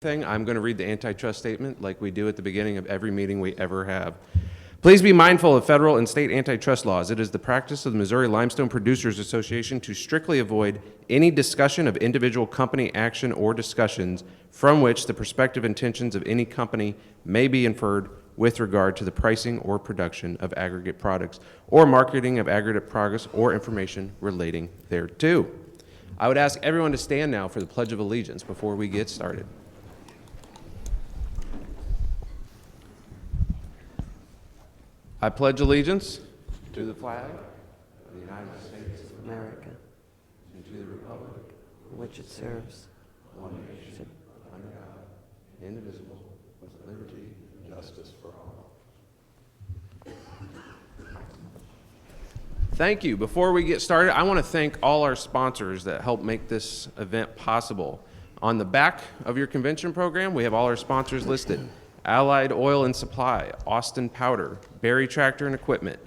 I'm going to read the antitrust statement like we do at the beginning of every meeting we ever have. Please be mindful of federal and state antitrust laws. It is the practice of the Missouri Limestone Producers Association to strictly avoid any discussion of individual company action or discussions from which the prospective intentions of any company may be inferred with regard to the pricing or production of aggregate products or marketing of aggregate products or information relating thereto. I would ask everyone to stand now for the Pledge of Allegiance before we get started. I pledge allegiance to the flag of the United States of America, and to the republic which it serves, one nation, under God, indivisible, with liberty and justice for all. Thank you. Before we get started, I want to thank all our sponsors that help make this event possible. On the back of your convention program, we have all our sponsors listed. Allied Oil and Supply, Austin Powder, Berry Tractor and Equipment,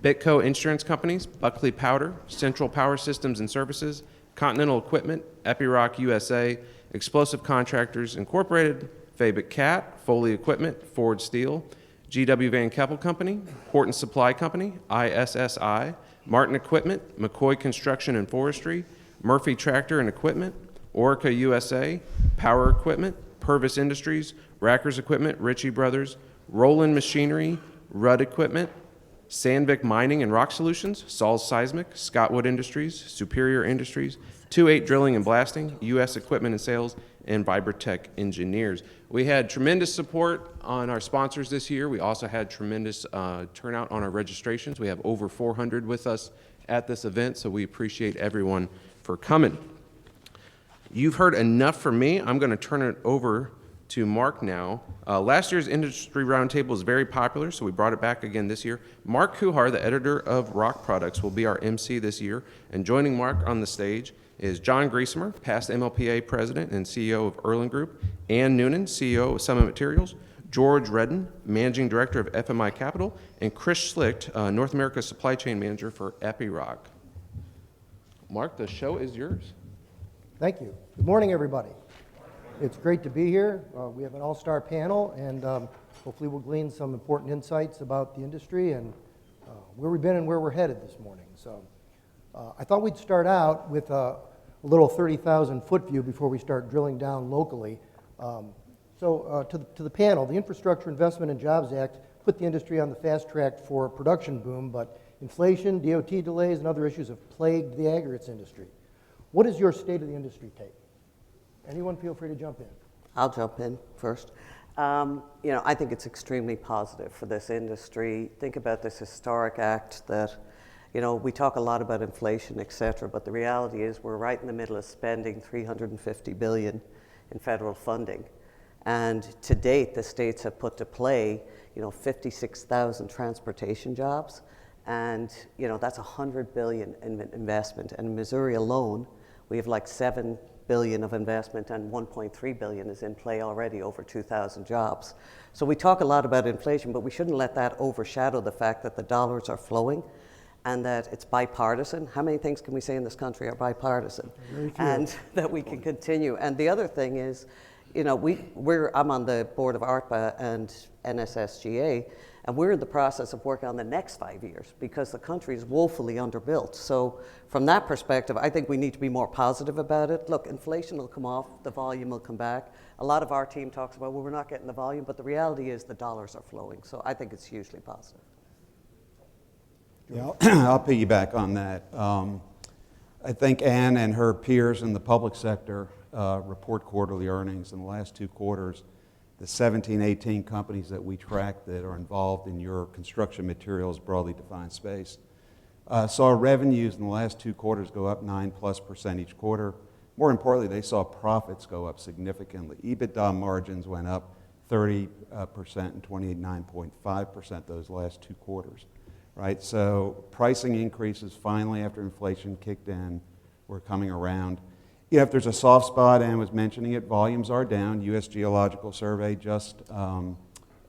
Bitco Insurance Companies, Buckley Powder, Central Power Systems and Services, Continental Equipment, EPIROC USA, Explosive Contractors Incorporated, Fabic Cat, Foley Equipment, Ford Steel, GW Van Keppel Company, Horton Supply Company, ISSI, Martin Equipment, McCoy Construction and Forestry, Murphy Tractor and Equipment, Orica USA, Power Equipment, Purvis Industries, Rackers Equipment, Ritchie Brothers, Roland Machinery, Rudd Equipment, Sandvik Mining and Rock Solutions, Saul's Seismic, Scottwood Industries, Superior Industries, 28 Drilling and Blasting, U.S. Equipment and Sales, and Vibratech Engineers. We had tremendous support on our sponsors this year. We also had tremendous turnout on our registrations. We have over 400 with us at this event, so we appreciate everyone for coming. You've heard enough from me. I'm going to turn it over to Mark now. Last year's industry roundtable was very popular, so we brought it back again this year. Mark Kuhar, the editor of Rock Products, will be our MC this year. And joining Mark on the stage is John Griesemer, past MLPA president and CEO of Erlen Group, Ann Noonan, CEO of Summit Materials, George Reddin, managing director of FMI Capital, and Chris Schlict, North America supply chain manager for EPIROC. Mark, the show is yours. Thank you. Good morning, everybody. It's great to be here. We have an all-star panel, and hopefully we'll glean some important insights about the industry and where we've been and where we're headed this morning. So I thought we'd start out with a little 30,000-foot view before we start drilling down locally. To the panel, the Infrastructure Investment and Jobs Act put the industry on the fast track for a production boom, but inflation, DOT delays, and other issues have plagued the aggregates industry. What is your state of the industry take? Anyone feel free to jump in. I'll jump in first. I think it's extremely positive for this industry. Think about this historic act that, we talk a lot about inflation, et cetera, but the reality is we're right in the middle of spending $350 billion in federal funding. And to date, the states have put to play, 56,000 transportation jobs. And, that's $100 billion in investment. And in Missouri alone, we have like $7 billion of investment, and $1.3 billion is in play already, over 2,000 jobs. So we talk a lot about inflation, but we shouldn't let that overshadow the fact that the dollars are flowing and that it's bipartisan. How many things can we say in this country are bipartisan? And that we can continue. And the other thing is, I'm on the board of ARTBA and NSSGA, and we're in the process of working on the next 5 years because the country is woefully underbuilt. So from that perspective, I think we need to be more positive about it. Look, inflation will come off, the volume will come back. A lot of our team talks about, well, we're not getting the volume, but the reality is the dollars are flowing. So I think it's hugely positive. Yeah, I'll piggyback on that. I think Ann and her peers in the public sector report quarterly earnings. In the last 2 quarters, the 17, 18 companies that we track that are involved in your construction materials broadly defined space saw revenues in the last 2 quarters go up 9+% each quarter. More importantly, they saw profits go up significantly. EBITDA margins went up 30% and 29.5% those last 2 quarters, right? So pricing increases finally after inflation kicked in, we're coming around. If there's a soft spot, Ann was mentioning it, volumes are down. U.S. Geological Survey just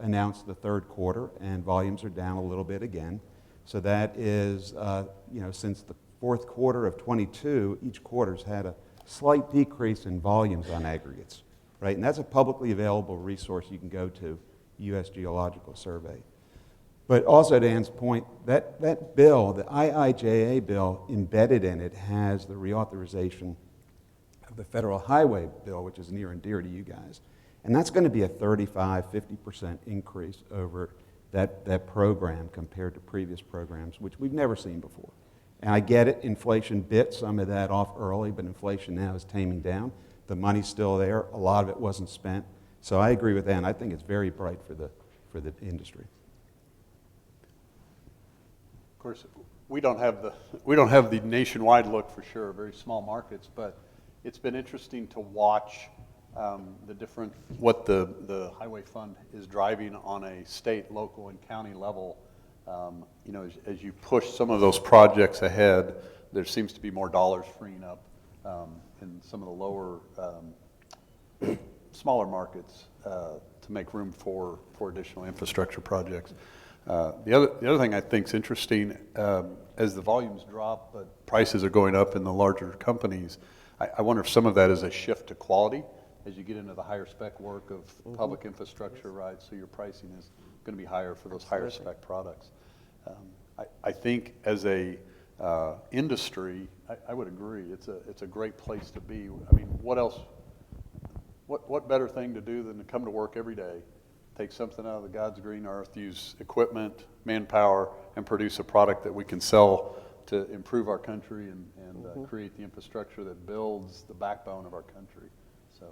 announced the 3rd quarter, and volumes are down a little bit again. So that is, since the 4th quarter of 22, each quarter's had a slight decrease in volumes on aggregates. right? And that's a publicly available resource you can go to, U.S. Geological Survey. But also to Ann's point, that bill, the IIJA bill, embedded in it has the reauthorization of the federal highway bill, which is near and dear to you guys. And that's going to be a 35–50% increase over that program compared to previous programs, which we've never seen before. And I get it, inflation bit some of that off early, but inflation now is taming down. The money's still there. A lot of it wasn't spent. So I agree with Ann. I think it's very bright for the industry. Of course, we don't have the nationwide look for sure, very small markets, but it's been interesting to watch what the highway fund is driving on a state, local, and county level. You know, as you push some of those projects ahead, there seems to be more dollars freeing up in some of the lower, smaller markets to make room for additional infrastructure projects. The other thing I think is interesting, as the volumes drop, but prices are going up in the larger companies, I wonder if some of that is a shift to quality as you get into the higher spec work of public infrastructure, right? So your pricing is going to be higher for those higher spec products. I think as a industry, I would agree. It's a great place to be. I mean, what better thing to do than to come to work every day, take something out of the God's green earth, use equipment, manpower, and produce a product that we can sell to improve our country and create the infrastructure that builds the backbone of our country. So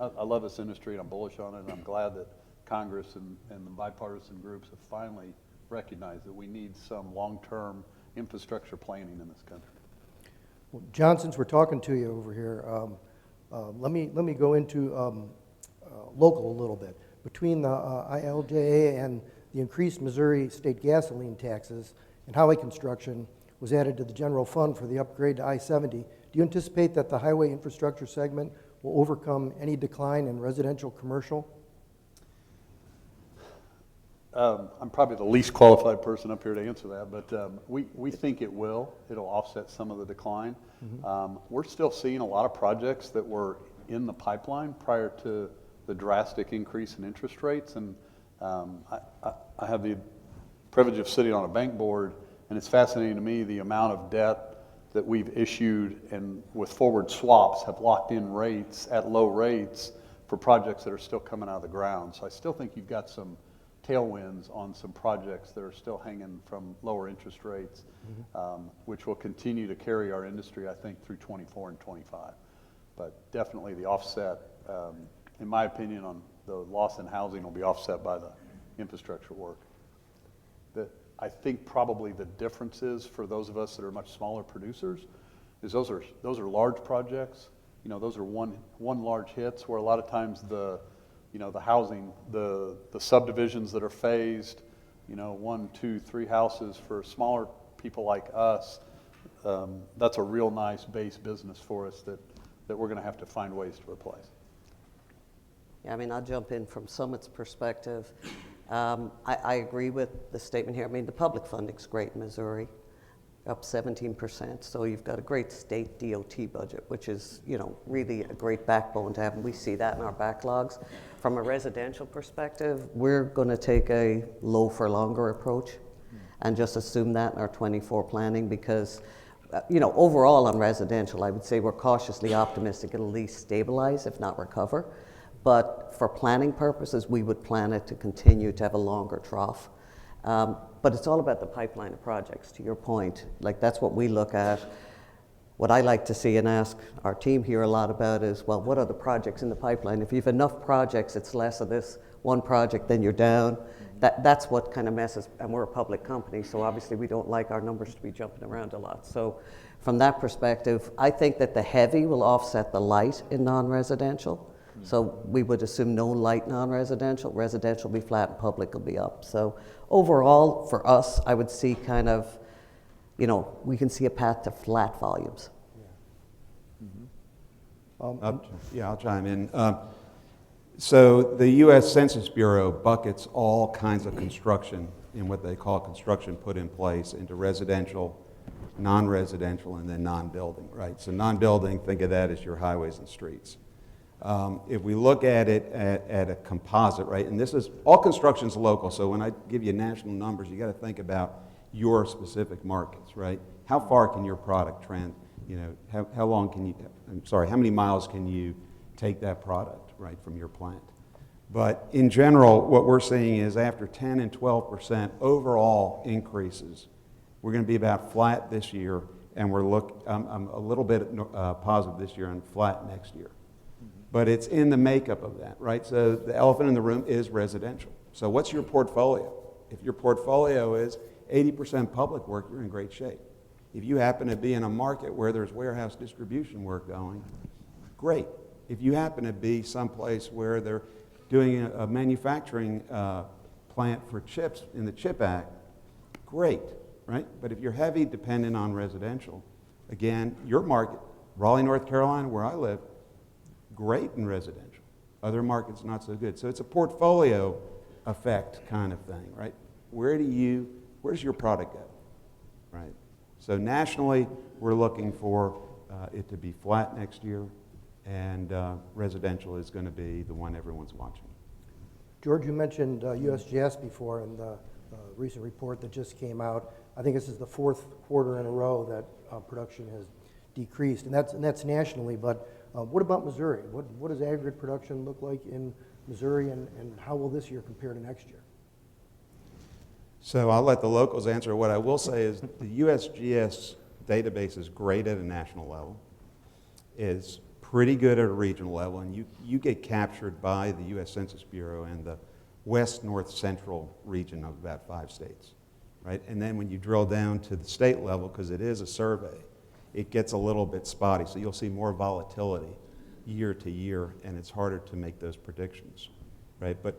I love this industry and I'm bullish on it, and I'm glad that Congress and the bipartisan groups have finally recognized that we need some long-term infrastructure planning in this country. Well, John, since we're talking to you over here, let me go into local a little bit. Between the ILJA and the increased Missouri state gasoline taxes and highway construction was added to the general fund for the upgrade to I-70, do you anticipate that the highway infrastructure segment will overcome any decline in residential commercial? I'm probably the least qualified person up here to answer that, but we think it will. It'll offset some of the decline. We're still seeing a lot of projects that were in the pipeline prior to the drastic increase in interest rates, and I have the privilege of sitting on a bank board, and it's fascinating to me the amount of debt that we've issued and with forward swaps have locked in rates at low rates for projects that are still coming out of the ground. So I still think you've got some tailwinds on some projects that are still hanging from lower interest rates, which will continue to carry our industry, I think, through 24 and 25. But definitely the offset, in my opinion, on the loss in housing will be offset by the infrastructure work. I think probably the differences for those of us that are much smaller producers is those are large projects. You know, those are one large hits where a lot of times the housing, the subdivisions that are phased, 1, 2, 3 houses for smaller people like us, that's a real nice base business for us that we're going to have to find ways to replace. Yeah, I mean, I'll jump in from Summit's perspective. I agree with the statement here. I mean, the public funding's great in Missouri, up 17%. So you've got a great state DOT budget, which is, really a great backbone to have. And we see that in our backlogs. From a residential perspective, we're going to take a low for longer approach and just assume that in our 24 planning because, overall on residential, I would say we're cautiously optimistic it'll at least stabilize, if not recover. But for planning purposes, we would plan it to continue to have a longer trough. But it's all about the pipeline of projects, to your point. Like, that's what we look at. What I like to see and ask our team here a lot about is, well, what are the projects in the pipeline? If you have enough projects, it's less of this one project, then you're down. That's what kind of messes, and we're a public company, so obviously we don't like our numbers to be jumping around a lot. So from that perspective, I think that the heavy will offset the light in non-residential. So we would assume no light non-residential. Residential will be flat and public will be up. So overall, for us, I would see kind of, we can see a path to flat volumes. I'll chime in. So the U.S. Census Bureau buckets all kinds of construction in what they call construction put in place into residential, non-residential, and then non-building, right? So non-building, think of that as your highways and streets. If we look at it at a composite, right, and this is, all construction's local, so when I give you national numbers, you got to think about your specific markets, right? How far can your product how long can you, how many miles can you take that product, right, from your plant? But in general, what we're seeing is after 10 and 12% overall increases, we're going to be about flat this year, and I'm a little bit positive this year and flat next year. But it's in the makeup of that, right? So the elephant in the room is residential. So what's your portfolio? If your portfolio is 80% public work, you're in great shape. If you happen to be in a market where there's warehouse distribution work going, great. If you happen to be someplace where they're doing a manufacturing plant for chips in the CHIP Act, great, right? But if you're heavy dependent on residential, again, your market, Raleigh, North Carolina, where I live, great in residential. Other markets, not so good. So it's a portfolio effect kind of thing, right? Where does your product go, right? So nationally, we're looking for it to be flat next year, and residential is going to be the one everyone's watching. George, you mentioned USGS before in the recent report that just came out. I think this is the fourth quarter in a row that production has decreased, and that's nationally, but what about Missouri? What does aggregate production look like in Missouri, and how will this year compare to next year? So I'll let the locals answer. What I will say is the USGS database is great at a national level, is pretty good at a regional level, and you get captured by the U.S. Census Bureau and the west, north, central region of about 5 states, right? And then when you drill down to the state level, because it is a survey, it gets a little bit spotty, so you'll see more volatility year to year, and it's harder to make those predictions, right? But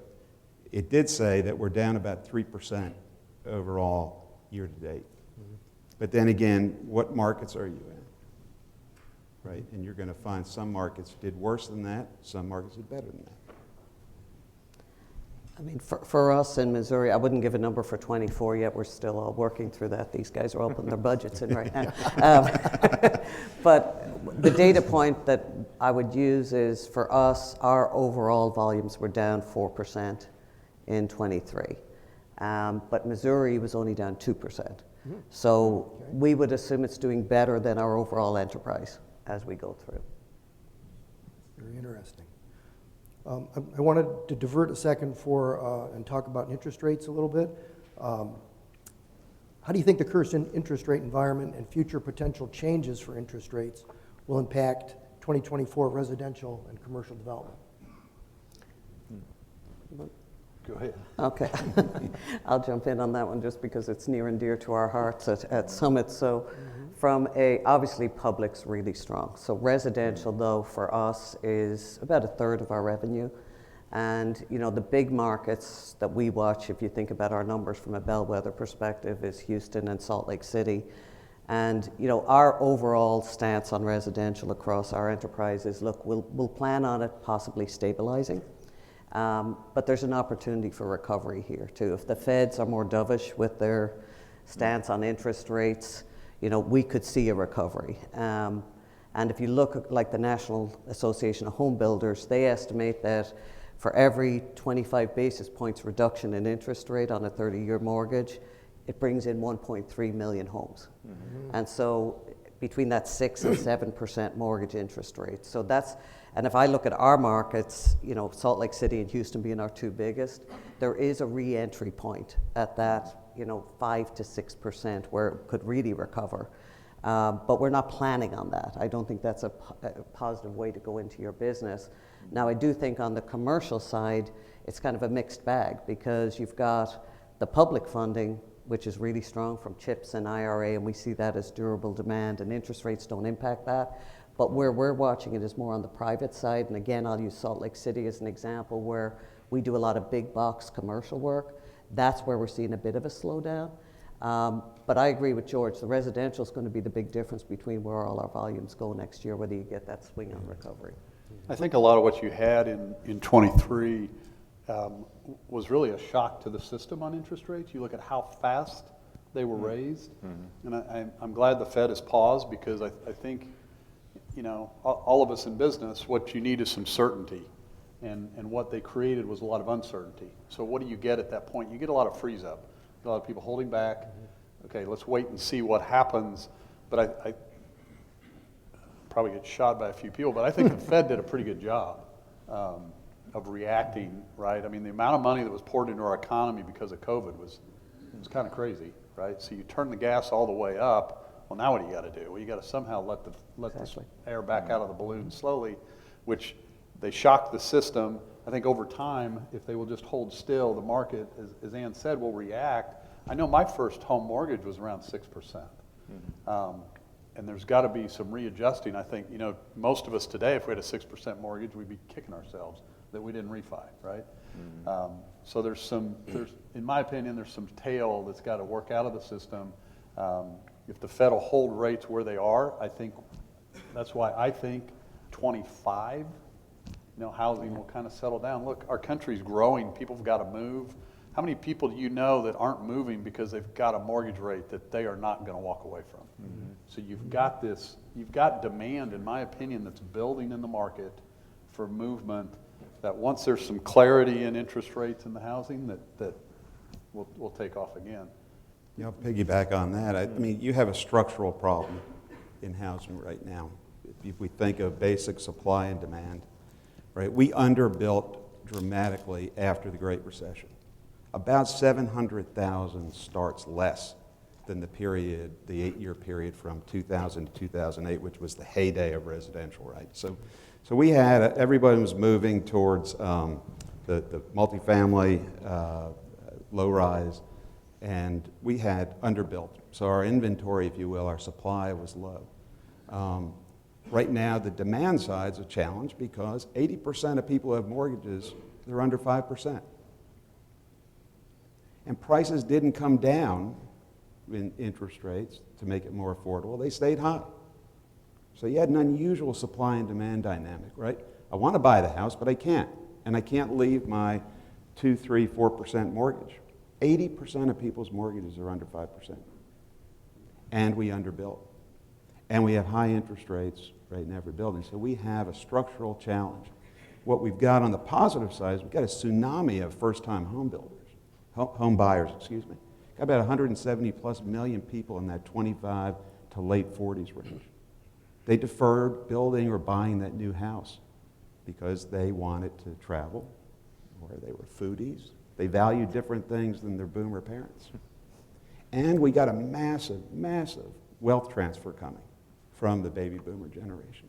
it did say that we're down about 3% overall year to date. Mm-hmm. But then again, what markets are you in, right? And you're going to find some markets did worse than that, some markets did better than that. I mean, for us in Missouri, I wouldn't give a number for 24 yet. We're still all working through that. These guys are all putting their budgets in right now. But the data point that I would use is, for us, our overall volumes were down 4% in 23. But Missouri was only down 2%. Mm-hmm. So okay. We would assume it's doing better than our overall enterprise as we go through. Very interesting. I wanted to divert a second and talk about interest rates a little bit. How do you think the current interest rate environment and future potential changes for interest rates will impact 2024 residential and commercial development? Go ahead. Okay. I'll jump in on that one just because it's near and dear to our hearts at Summit. So obviously public's really strong. So residential, though, for us is about a third of our revenue. And, the big markets that we watch, if you think about our numbers from a bellwether perspective, is Houston and Salt Lake City. And, our overall stance on residential across our enterprise is, look, we'll plan on it possibly stabilizing. But there's an opportunity for recovery here, too. If the feds are more dovish with their stance on interest rates, we could see a recovery. And if you look at like the National Association of Home Builders, they estimate that for every 25 basis points reduction in interest rate on a 30-year mortgage, it brings in 1.3 million homes. Mm-hmm. And so between that 6 and 7% mortgage interest rate. So and if I look at our markets, Salt Lake City and Houston being our 2 biggest, there is a re-entry point at that 5 to 6% where it could really recover. But we're not planning on that. I don't think that's a positive way to go into your business. Now, I do think on the commercial side, it's kind of a mixed bag because you've got the public funding, which is really strong from CHIPS and IRA, and we see that as durable demand, and interest rates don't impact that. But where we're watching it is more on the private side. And again, I'll use Salt Lake City as an example where we do a lot of big box commercial work. That's where we're seeing a bit of a slowdown. But I agree with George. The residential is going to be the big difference between where all our volumes go next year, whether you get that swing on recovery. I think a lot of what you had in 23 was really a shock to the system on interest rates. You look at how fast they were raised. Mm-hmm. And I'm glad the Fed has paused because I think you know, all of us in business, what you need is some certainty. And what they created was a lot of uncertainty. So what do you get at that point? You get a lot of freeze up. A lot of people holding back. Okay, let's wait and see what happens. But I probably get shot by a few people, but I think the Fed did a pretty good job of reacting, right? I mean, the amount of money that was poured into our economy because of COVID was kind of crazy, right? So you turn the gas all the way up. Well, now what do you got to do? Well, you got to somehow let the air back out of the balloon slowly, which they shocked the system. I think over time, if they will just hold still, the market, as Ann said, will react. I know my first home mortgage was around 6%. And there's got to be some readjusting. I think, you know, most of us today, if we had a 6% mortgage, we'd be kicking ourselves that we didn't refi, right? So there's, in my opinion, there's some tail that's got to work out of the system. If the Fed will hold rates where they are, I think that's why I think 25, you know, housing will kind of settle down. Look, our country's growing. People have got to move. How many people do you know that aren't moving because they've got a mortgage rate that they are not going to walk away from? So you've got demand, in my opinion, that's building in the market for movement, that once there's some clarity in interest rates in the housing, that will take off again. You know, piggyback on that, I mean, you have a structural problem in housing right now. If we think of basic supply and demand, right? We underbuilt dramatically after the Great Recession. About 700,000 starts less than the 8-year period from 2000 to 2008, which was the heyday of residential, right? So we had, everybody was moving towards the multifamily, low-rise, and we had underbuilt. So our inventory, if you will, our supply was low. Right now, the demand side's a challenge because 80% of people who have mortgages, they're under 5%. And prices didn't come down in interest rates to make it more affordable. They stayed high. So you had an unusual supply and demand dynamic, right? I want to buy the house, but I can't. And I can't leave my 2, 3, 4% mortgage. 80% of people's mortgages are under 5%. And we underbuilt. And we have high interest rates right in every building. So we have a structural challenge. What we've got on the positive side is we've got a tsunami of first-time home buyers, excuse me. Got about 170 plus million people in that 25 to late 40s range. They deferred building or buying that new house because they wanted to travel, or they were foodies. They valued different things than their boomer parents. And we got a massive, massive wealth transfer coming from the baby boomer generation.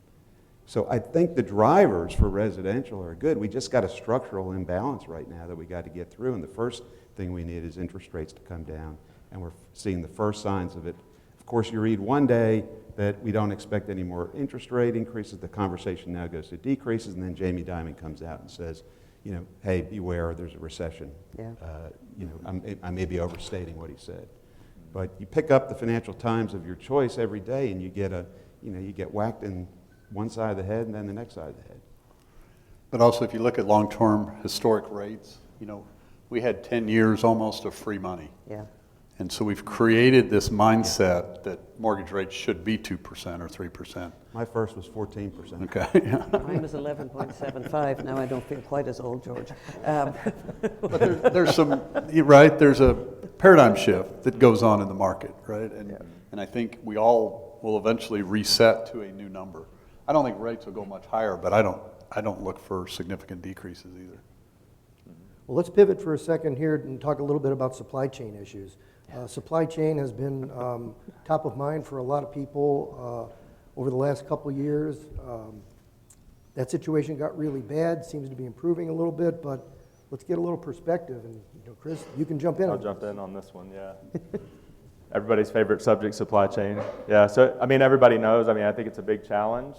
So I think the drivers for residential are good. We just got a structural imbalance right now that we got to get through. And the first thing we need is interest rates to come down. And we're seeing the first signs of it. Of course, you read one day that we don't expect any more interest rate increases. The conversation now goes to decreases. And then Jamie Dimon comes out and says, you know, hey, beware, there's a recession. Yeah. You know, I may be overstating what he said. But you pick up the Financial Times of your choice every day and you get whacked in one side of the head and then the next side of the head. But also, if you look at long-term historic rates, you know, we had 10 years almost of free money. Yeah. And so we've created this mindset that mortgage rates should be 2% or 3%. My first was 14%. Okay. Yeah. Mine was 11.75. Now I don't feel quite as old, George. But there's some, right, there's a paradigm shift that goes on in the market, right? And I think we all will eventually reset to a new number. I don't think rates will go much higher, but I don't look for significant decreases either. Well, let's pivot for a second here and talk a little bit about supply chain issues. Supply chain has been top of mind for a lot of people over the last couple of years. That situation got really bad, seems to be improving a little bit, but let's get a little perspective. And you know, Chris, you can jump in. I'll jump in on this one, yeah. Everybody's favorite subject, supply chain. Yeah, so, I mean, everybody knows, I think it's a big challenge.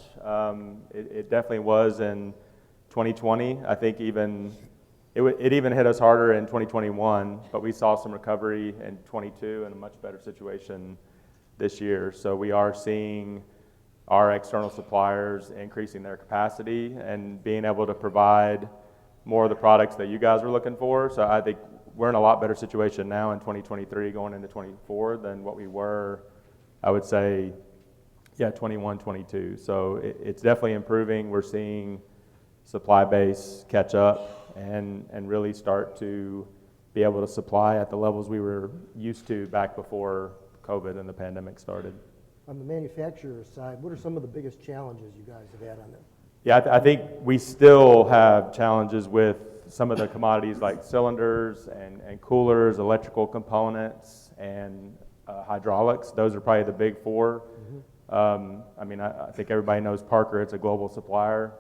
It definitely was in 2020. I think it even hit us harder in 2021, but we saw some recovery in 22 and a much better situation this year. So we are seeing our external suppliers increasing their capacity and being able to provide more of the products that you guys were looking for. So I think we're in a lot better situation now in 2023 going into 24 than what we were, I would say, Yeah, 21, 22. So it's definitely improving. We're seeing supply base catch up and really start to be able to supply at the levels we were used to back before COVID and the pandemic started. On the manufacturer side, what are some of the biggest challenges you guys have had on it? Yeah, I think we still have challenges with some of the commodities like cylinders and coolers, electrical components, and hydraulics. Those are probably the big four. I mean, I think everybody knows Parker. It's a global supplier.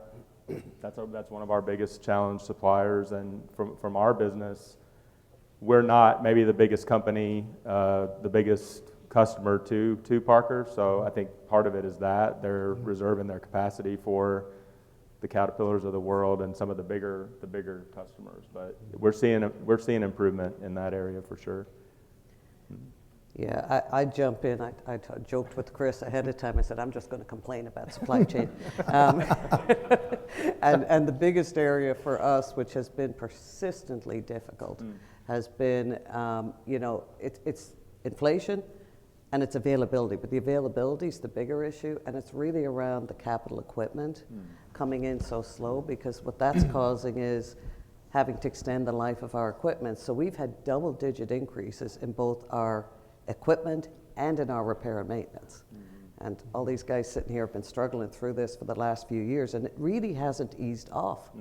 That's one of our biggest challenge suppliers. And from our business, we're not maybe the biggest company, the biggest customer to Parker. So I think part of it is that they're reserving their capacity for the Caterpillars of the world and some of the bigger customers. But we're seeing improvement in that area for sure. Yeah, I jump in. I joked with Chris ahead of time. I said, I'm just going to complain about supply chain. And the biggest area for us, which has been persistently difficult, has been, it's inflation and it's availability. But the availability is the bigger issue, and it's really around the capital equipment coming in so slow, because what that's causing is having to extend the life of our equipment. So we've had double-digit increases in both our equipment and in our repair and maintenance. And all these guys sitting here have been struggling through this for the last few years, and it really hasn't eased off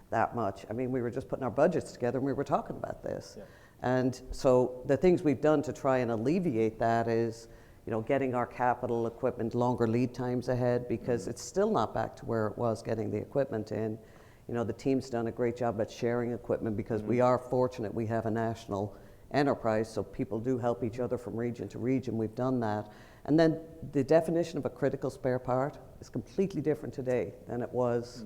that much. I mean, we were just putting our budgets together and we were talking about this. Yeah. And so the things we've done to try and alleviate that is, getting our capital equipment longer lead times ahead, because it's still not back to where it was getting the equipment in. The team's done a great job at sharing equipment, because we are fortunate we have a national enterprise, so people do help each other from region to region. We've done that. And then the definition of a critical spare part is completely different today than it was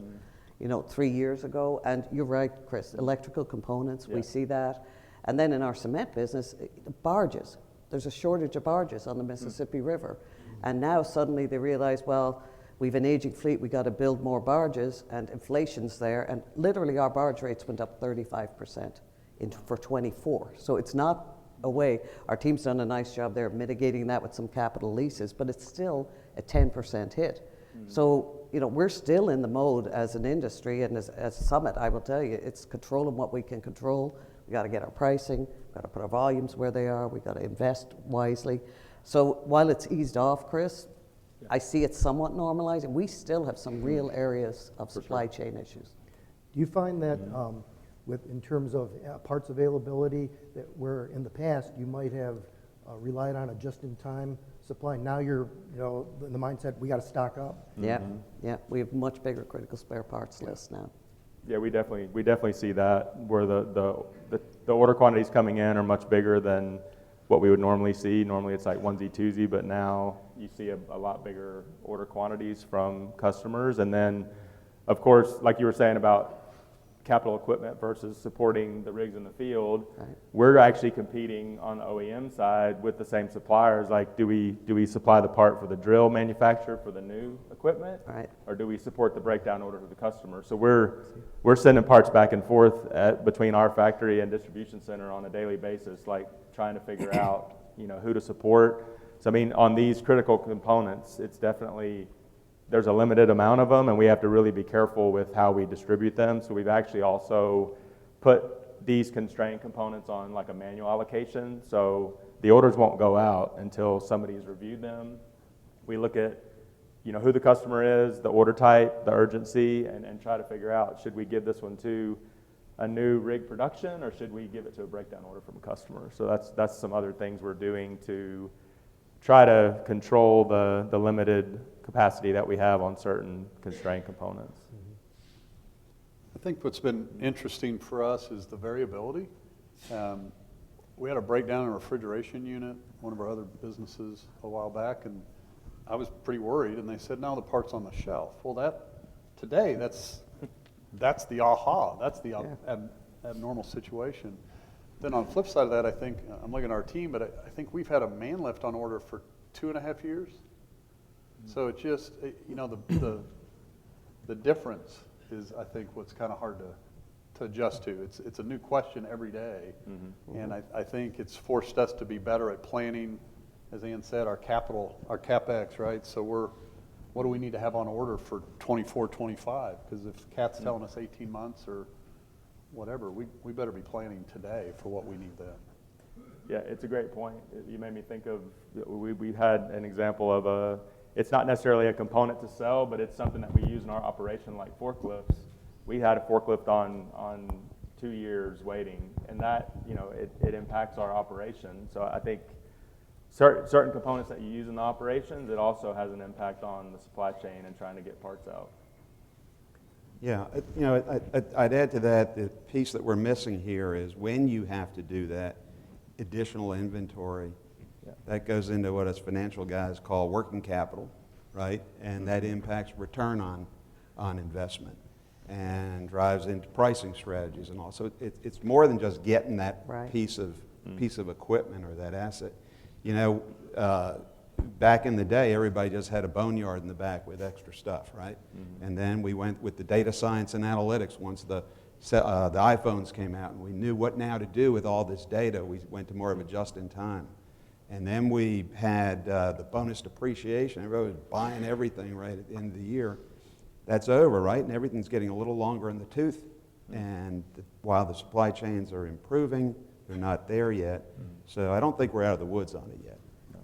3 years ago. And you're right, Chris, electrical components, we see that. And then in our cement business, barges. There's a shortage of barges on the Mississippi River. And now suddenly they realize, well, we've an aging fleet, we got to build more barges, and inflation's there. And literally our barge rates went up 35% for 24. So it's not a way. Our team's done a nice job there of mitigating that with some capital leases, but it's still a 10% hit. So, we're still in the mode as an industry, and as Summit, I will tell you, it's controlling what we can control. We got to get our pricing, we got to put our volumes where they are, we got to invest wisely. So while it's eased off, Chris, I see it somewhat normalizing. We still have some real areas of supply chain issues. Do you find that in terms of parts availability, that where in the past you might have relied on a just-in-time supply, now you're in the mindset we got to stock up? Yeah, we have much bigger critical spare parts list now. Yeah, we definitely see that, where the order quantities coming in are much bigger than what we would normally see. Normally it's like onesie, twosie, but now you see a lot bigger order quantities from customers. And then, of course, like you were saying about capital equipment versus supporting the rigs in the field, we're actually competing on the OEM side with the same suppliers. Like, do we supply the part for the drill manufacturer for the new equipment, or do we support the breakdown order to the customer? So we're sending parts back and forth between our factory and distribution center on a daily basis, like trying to figure out who to support. So I mean, on these critical components, it's definitely, there's a limited amount of them, and we have to really be careful with how we distribute them. So we've actually also put these constrained components on like a manual allocation. So the orders won't go out until somebody's reviewed them. We look at who the customer is, the order type, the urgency, and try to figure out, should we give this one to a new rig production, or should we give it to a breakdown order from a customer? So that's some other things we're doing to try to control the limited capacity that we have on certain constrained components. I think what's been interesting for us is the variability. We had a breakdown in a refrigeration unit, one of our other businesses, a while back, and I was pretty worried, and they said, no, the part's on the shelf. Well, today, that's the aha, that's the abnormal situation. Then on the flip side of that, I think, I'm looking at our team, but I think we've had a man lift on order for 2.5 years. So it's just, the difference is, I think, what's kind of hard to adjust to. It's a new question every day, and I think it's forced us to be better at planning, as Ann said, our CapEx, right? So what do we need to have on order for 24, 25? Because if Kat's telling us 18 months or whatever, we better be planning today for what we need then. Yeah, it's a great point. You made me think of, we had an example of it's not necessarily a component to sell, but it's something that we use in our operation, like forklifts. We had a forklift on 2 years waiting, and that, it impacts our operation. So I think certain components that you use in the operations, it also has an impact on the supply chain and trying to get parts out. Yeah, I'd add to that, the piece that we're missing here is when you have to do that additional inventory, that goes into what us financial guys call working capital, right? And that impacts return on investment and drives into pricing strategies and all. So it's more than just getting that Right. piece of equipment or that asset. Back in the day, everybody just had a boneyard in the back with extra stuff, right? Mm-hmm. And then we went with the data science and analytics once the iPhones came out, and we knew what now to do with all this data. We went to more of a just-in-time. And then we had the bonus depreciation. Everybody was buying everything right at the end of the year. That's over, right? And everything's getting a little longer in the tooth. And while the supply chains are improving, they're not there yet. So I don't think we're out of the woods on it yet.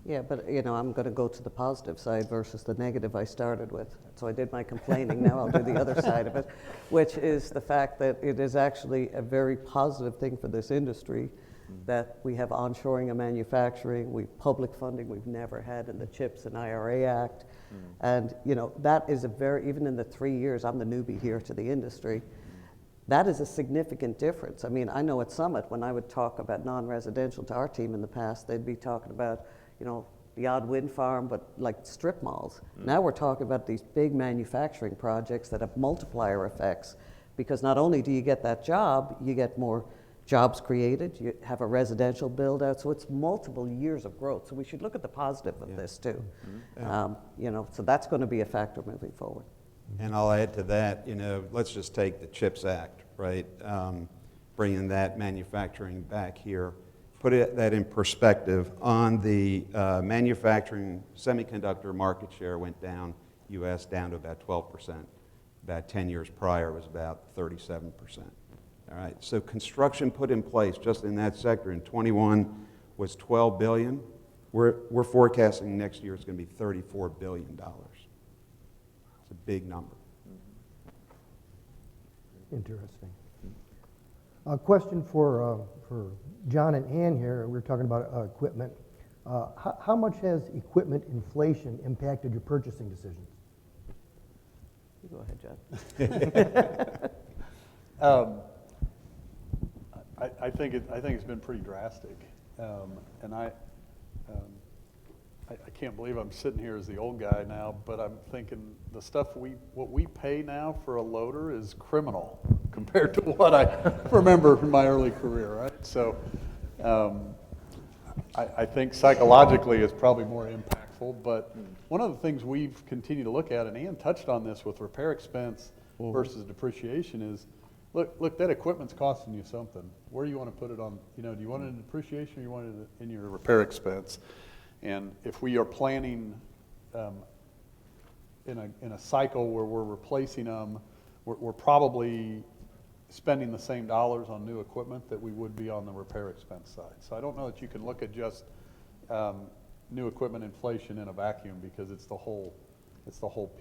Yeah, but I'm going to go to the positive side versus the negative I started with. So I did my complaining, now I'll do the other side of it, which is the fact that it is actually a very positive thing for this industry that we have onshoring of manufacturing, we've public funding we've never had in the CHIPS and IRA Act. And that is even in the 3 years, I'm the newbie here to the industry, that is a significant difference. I mean, I know at Summit, when I would talk about non-residential to our team in the past, they'd be talking about the odd wind farm, but like strip malls. Now we're talking about these big manufacturing projects that have multiplier effects, because not only do you get that job, you get more jobs created, you have a residential build out, so it's multiple years of growth. So we should look at the positive of this too. So that's going to be a factor moving forward. And I'll add to that, let's just take the CHIPS Act, right? Bringing that manufacturing back here. Put that in perspective. On the manufacturing semiconductor market share went down, U.S. down to about 12%. About 10 years prior it was about 37%. All right, so construction put in place just in that sector in 21 was $12 billion. We're forecasting next year it's going to be $34 billion. It's a big number. Interesting. A question for John and Ann here. We were talking about equipment. How much has equipment inflation impacted your purchasing decisions? You go ahead, John. I think it's been pretty drastic, and I can't believe I'm sitting here as the old guy now, but I'm thinking the stuff what we pay now for a loader is criminal compared to what I remember from my early career, right? So I think psychologically it's probably more impactful, but one of the things we've continued to look at, and Ann touched on this with repair expense versus depreciation, is look, that equipment's costing you something. Where do you want to put it on? Do you want it in depreciation or you want it in your repair expense? And if we are planning in a cycle where we're replacing them, we're probably spending the same dollars on new equipment that we would be on the repair expense side. So I don't know that you can look at just new equipment inflation in a vacuum, because it's the whole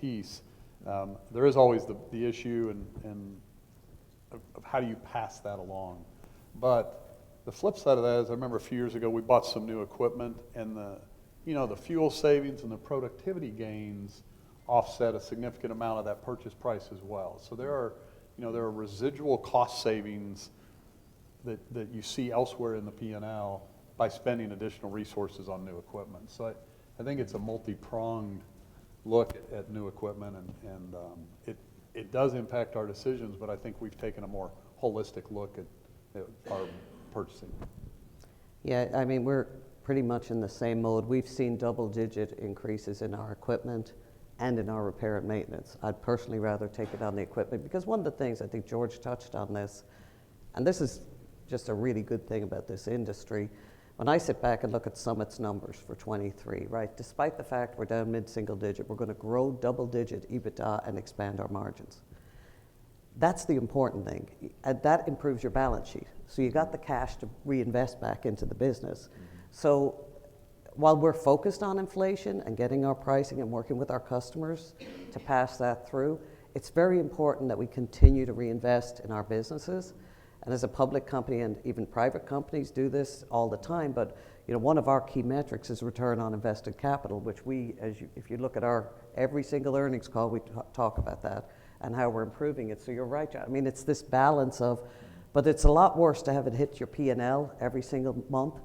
piece. There is always the issue and of how do you pass that along. But the flip side of that is, I remember a few years ago we bought some new equipment, and the fuel savings and the productivity gains offset a significant amount of that purchase price as well. So there are residual cost savings that you see elsewhere in the P&L by spending additional resources on new equipment. So I think it's a multi-pronged look at new equipment, and it does impact our decisions, but I think we've taken a more holistic look at our purchasing. Yeah, I mean, we're pretty much in the same mode. We've seen double-digit increases in our equipment and in our repair and maintenance. I'd personally rather take it on the equipment, because one of the things, I think George touched on this, and this is just a really good thing about this industry, When I sit back and look at Summit's numbers for 23, right, despite the fact we're down mid-single digit, we're going to grow double-digit EBITDA and expand our margins. That's the important thing. And that improves your balance sheet. So you got the cash to reinvest back into the business. So while we're focused on inflation and getting our pricing and working with our customers to pass that through, it's very important that we continue to reinvest in our businesses. And as a public company, and even private companies do this all the time, but one of our key metrics is return on invested capital, which we, if you look at our every single earnings call, we talk about that and how we're improving it. So you're right, John. I mean, it's this balance of, but it's a lot worse to have it hit your P&L every single month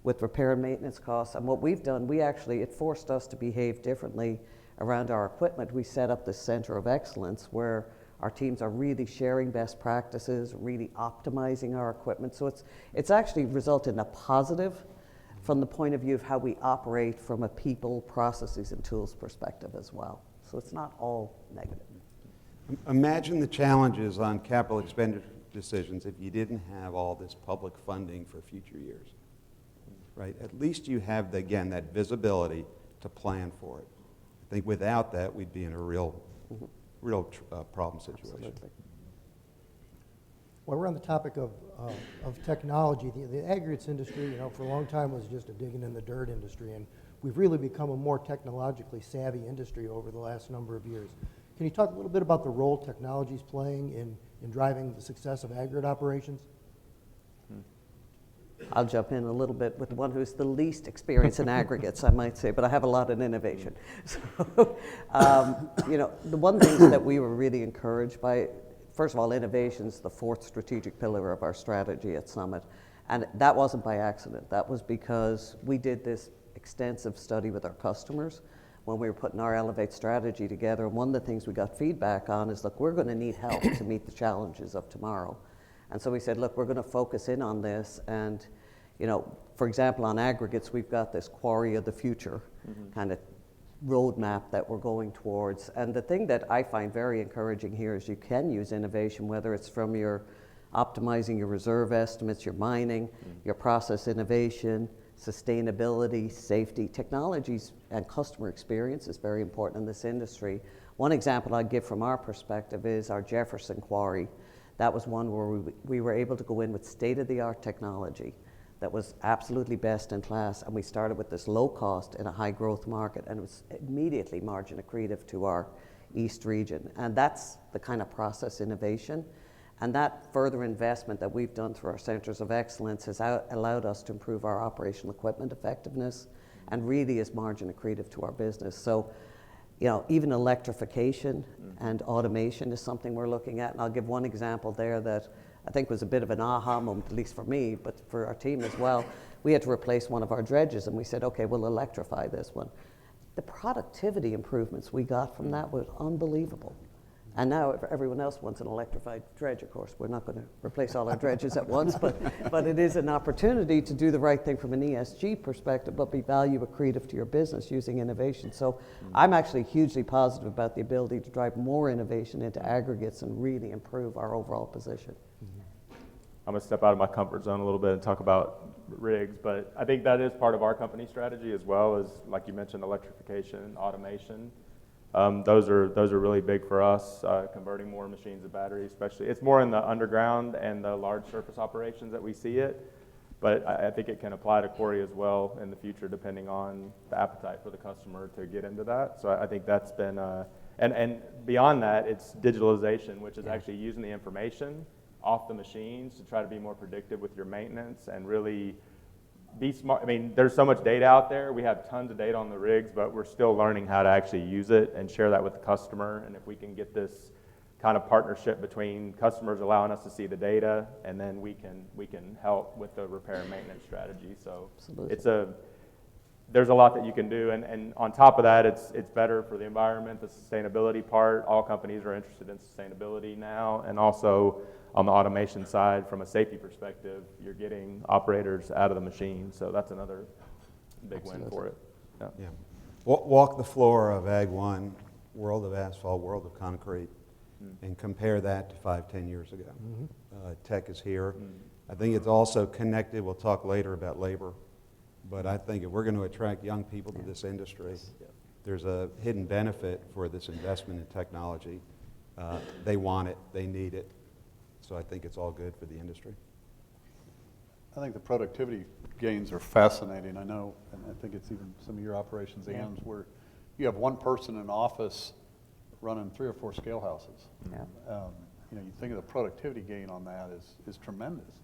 with repair and maintenance costs. And what we've done, it forced us to behave differently around our equipment. We set up this center of excellence where our teams are really sharing best practices, really optimizing our equipment. So it's actually resulted in a positive from the point of view of how we operate from a people, processes, and tools perspective as well. So it's not all negative. Imagine the challenges on capital expenditure decisions if you didn't have all this public funding for future years, right? At least you have, that visibility to plan for it. I think without that, we'd be in a real problem situation. Absolutely. Well, we're on the topic of technology. The aggregates industry, for a long time was just a digging in the dirt industry, and we've really become a more technologically savvy industry over the last number of years. Can you talk a little bit about the role technology is playing in driving the success of aggregate operations? I'll jump in a little bit with the one who's the least experienced in aggregates, I might say, but I have a lot in innovation. So, the one thing that we were really encouraged by, first of all, innovation's the fourth strategic pillar of our strategy at Summit. And that wasn't by accident. That was because we did this extensive study with our customers when we were putting our Elevate strategy together. And one of the things we got feedback on is, look, we're going to need help to meet the challenges of tomorrow. And so we said, look, we're going to focus in on this. And, for example, on aggregates, we've got this quarry of the future kind of roadmap that we're going towards. And the thing that I find very encouraging here is you can use innovation, whether it's from your optimizing your reserve estimates, your mining, your process innovation, sustainability, safety, technologies, and customer experience is very important in this industry. One example I'd give from our perspective is our Jefferson quarry. That was one where we were able to go in with state-of-the-art technology that was absolutely best in class, and we started with this low cost in a high growth market, and it was immediately margin accretive to our East region. And that's the kind of process innovation. And that further investment that we've done through our centers of excellence has allowed us to improve our operational equipment effectiveness and really is margin accretive to our business. So, even electrification and automation is something we're looking at. And I'll give one example there that I think was a bit of an aha moment, at least for me, but for our team as well. We had to replace one of our dredges, and we said, okay, we'll electrify this one. The productivity improvements we got from that was unbelievable. And now everyone else wants an electrified dredge, of course. We're not going to replace all our dredges at once, but it is an opportunity to do the right thing from an ESG perspective, but be value accretive to your business using innovation. So I'm actually hugely positive about the ability to drive more innovation into aggregates and really improve our overall position. I'm going to step out of my comfort zone a little bit and talk about rigs, but I think that is part of our company strategy as well, as, like you mentioned, electrification, automation. Those are really big for us, converting more machines to batteries, especially. It's more in the underground and the large surface operations that we see it, but I think it can apply to quarry as well in the future, depending on the appetite for the customer to get into that. So I think that's been, and beyond that, it's digitalization, which is actually using the information off the machines to try to be more predictive with your maintenance and really be smart. I mean, there's so much data out there. We have tons of data on the rigs, but we're still learning how to actually use it and share that with the customer. And if we can get this kind of partnership between customers allowing us to see the data, and then we can help with the repair and maintenance strategy. So Absolutely. There's a lot that you can do, and on top of that, it's better for the environment, the sustainability part. All companies are interested in sustainability now, and also on the automation side, from a safety perspective, you're getting operators out of the machine, so that's another big win for it. Yeah. Walk the floor of Ag 1, world of asphalt, world of concrete, and compare that to 5-10 years ago. Tech is here. I think it's also connected. We'll talk later about labor. But I think if we're going to attract young people to this industry, there's a hidden benefit for this investment in technology. They want it, they need it, so I think it's all good for the industry. I think the productivity gains are fascinating. I know, and I think it's even some of your operations, Ann's, where you have one person in an office running 3 or 4 scale houses. Yeah. You know, you think of the productivity gain on that is tremendous.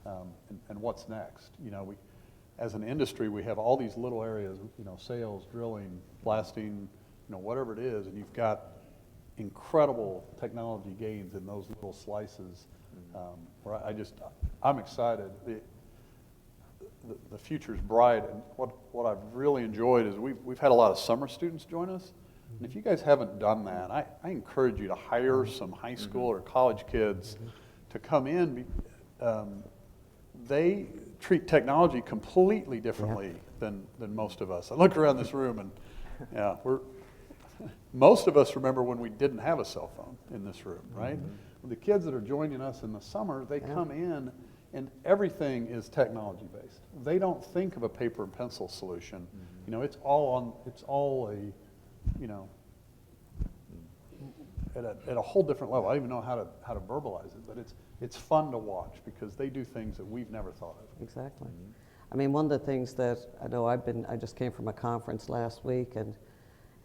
And what's next? You know, we, as an industry, we have all these little areas, you know, sales, drilling, blasting, you know, whatever it is, and you've got incredible technology gains in those little slices. Where I'm excited. The future's bright, and what I've really enjoyed is we've had a lot of summer students join us. And if you guys haven't done that, I encourage you to hire some high school or college kids to come in. They treat technology completely differently than most of us. I look around this room and yeah, most of us remember when we didn't have a cell phone in this room, right? The kids that are joining us in the summer, they come in and everything is technology based. They don't think of a paper and pencil solution. You know, it's all a, you know, at a whole different level. I don't even know how to verbalize it, but it's fun to watch because they do things that we've never thought of. Exactly. I mean, one of the things that I know I just came from a conference last week, and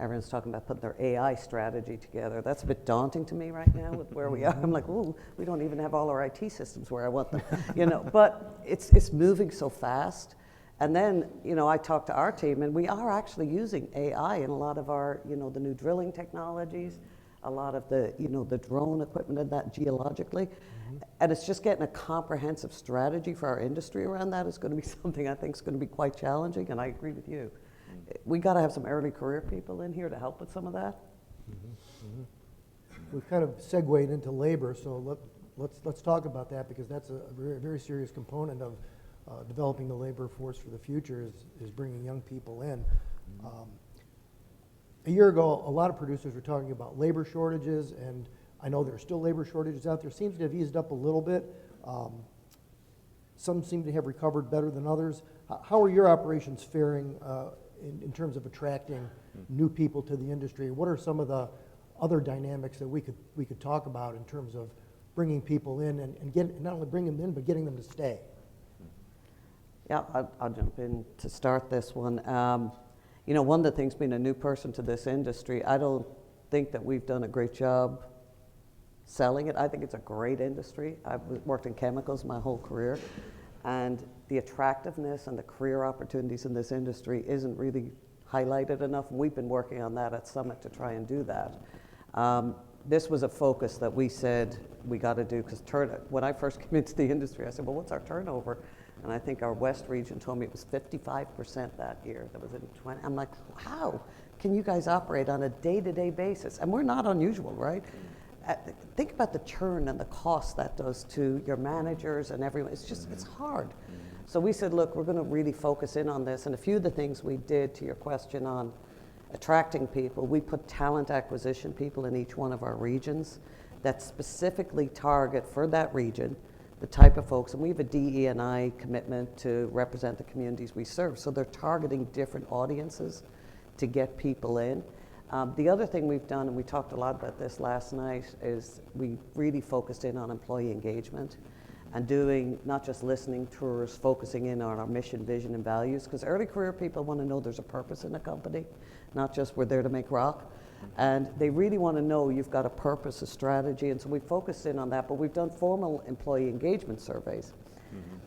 everyone's talking about putting their AI strategy together. That's a bit daunting to me right now with where we are. I'm like, ooh, we don't even have all our IT systems where I want them, you know. But it's moving so fast. And then, you know, I talked to our team, and we are actually using AI in a lot of our, you know, the new drilling technologies, a lot of the, you know, the drone equipment and that geologically. And it's just getting a comprehensive strategy for our industry around that is going to be something I think is going to be quite challenging, and I agree with you. We got to have some early career people in here to help with some of that. We've kind of segued into labor, so let's talk about that, because that's a very, very serious component of developing the labor force for the future is bringing young people in. A year ago, a lot of producers were talking about labor shortages, and I know there are still labor shortages out there. Seems to have eased up a little bit. Some seem to have recovered better than others. How are your operations faring in terms of attracting new people to the industry? What are some of the other dynamics that we could talk about in terms of bringing people in and not only bringing them in, but getting them to stay? Yeah, I'll jump in to start this one. You know, one of the things, being a new person to this industry, I don't think that we've done a great job selling it. I think it's a great industry. I've worked in chemicals my whole career, and the attractiveness and the career opportunities in this industry isn't really highlighted enough. We've been working on that at Summit to try and do that. This was a focus that we said we got to do, because when I first came into the industry, I said, well, what's our turnover? And I think our West region told me it was 55% that year. That was in 20. I'm like, how can you guys operate on a day-to-day basis? And we're not unusual, right? Think about the churn and the cost that does to your managers and everyone. It's hard. So we said, look, we're going to really focus in on this. And a few of the things we did, to your question on attracting people, we put talent acquisition people in each one of our regions that specifically target for that region the type of folks, and we have a DE&I commitment to represent the communities we serve. So they're targeting different audiences to get people in. The other thing we've done, and we talked a lot about this last night, is we really focused in on employee engagement and doing not just listening tours, focusing in on our mission, vision, and values, because early career people want to know there's a purpose in the company, not just we're there to make rock. And they really want to know you've got a purpose, a strategy, and so we focused in on that, but we've done formal employee engagement surveys.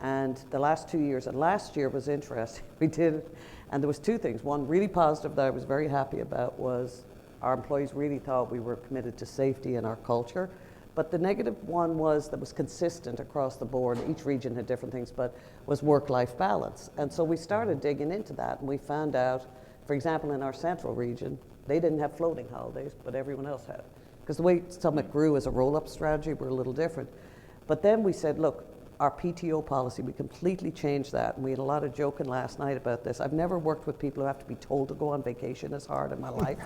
And the last 2 years, and last year was interesting, we did it, and there was two things. One really positive that I was very happy about was our employees really thought we were committed to safety and our culture. But the negative one was that was consistent across the board. Each region had different things, but was work-life balance. And so we started digging into that, and we found out, for example, in our central region, they didn't have floating holidays, but everyone else had. Because the way Summit grew as a roll-up strategy, we're a little different. But then we said, look, our PTO policy, we completely changed that. And we had a lot of joking last night about this. I've never worked with people who have to be told to go on vacation as hard in my life.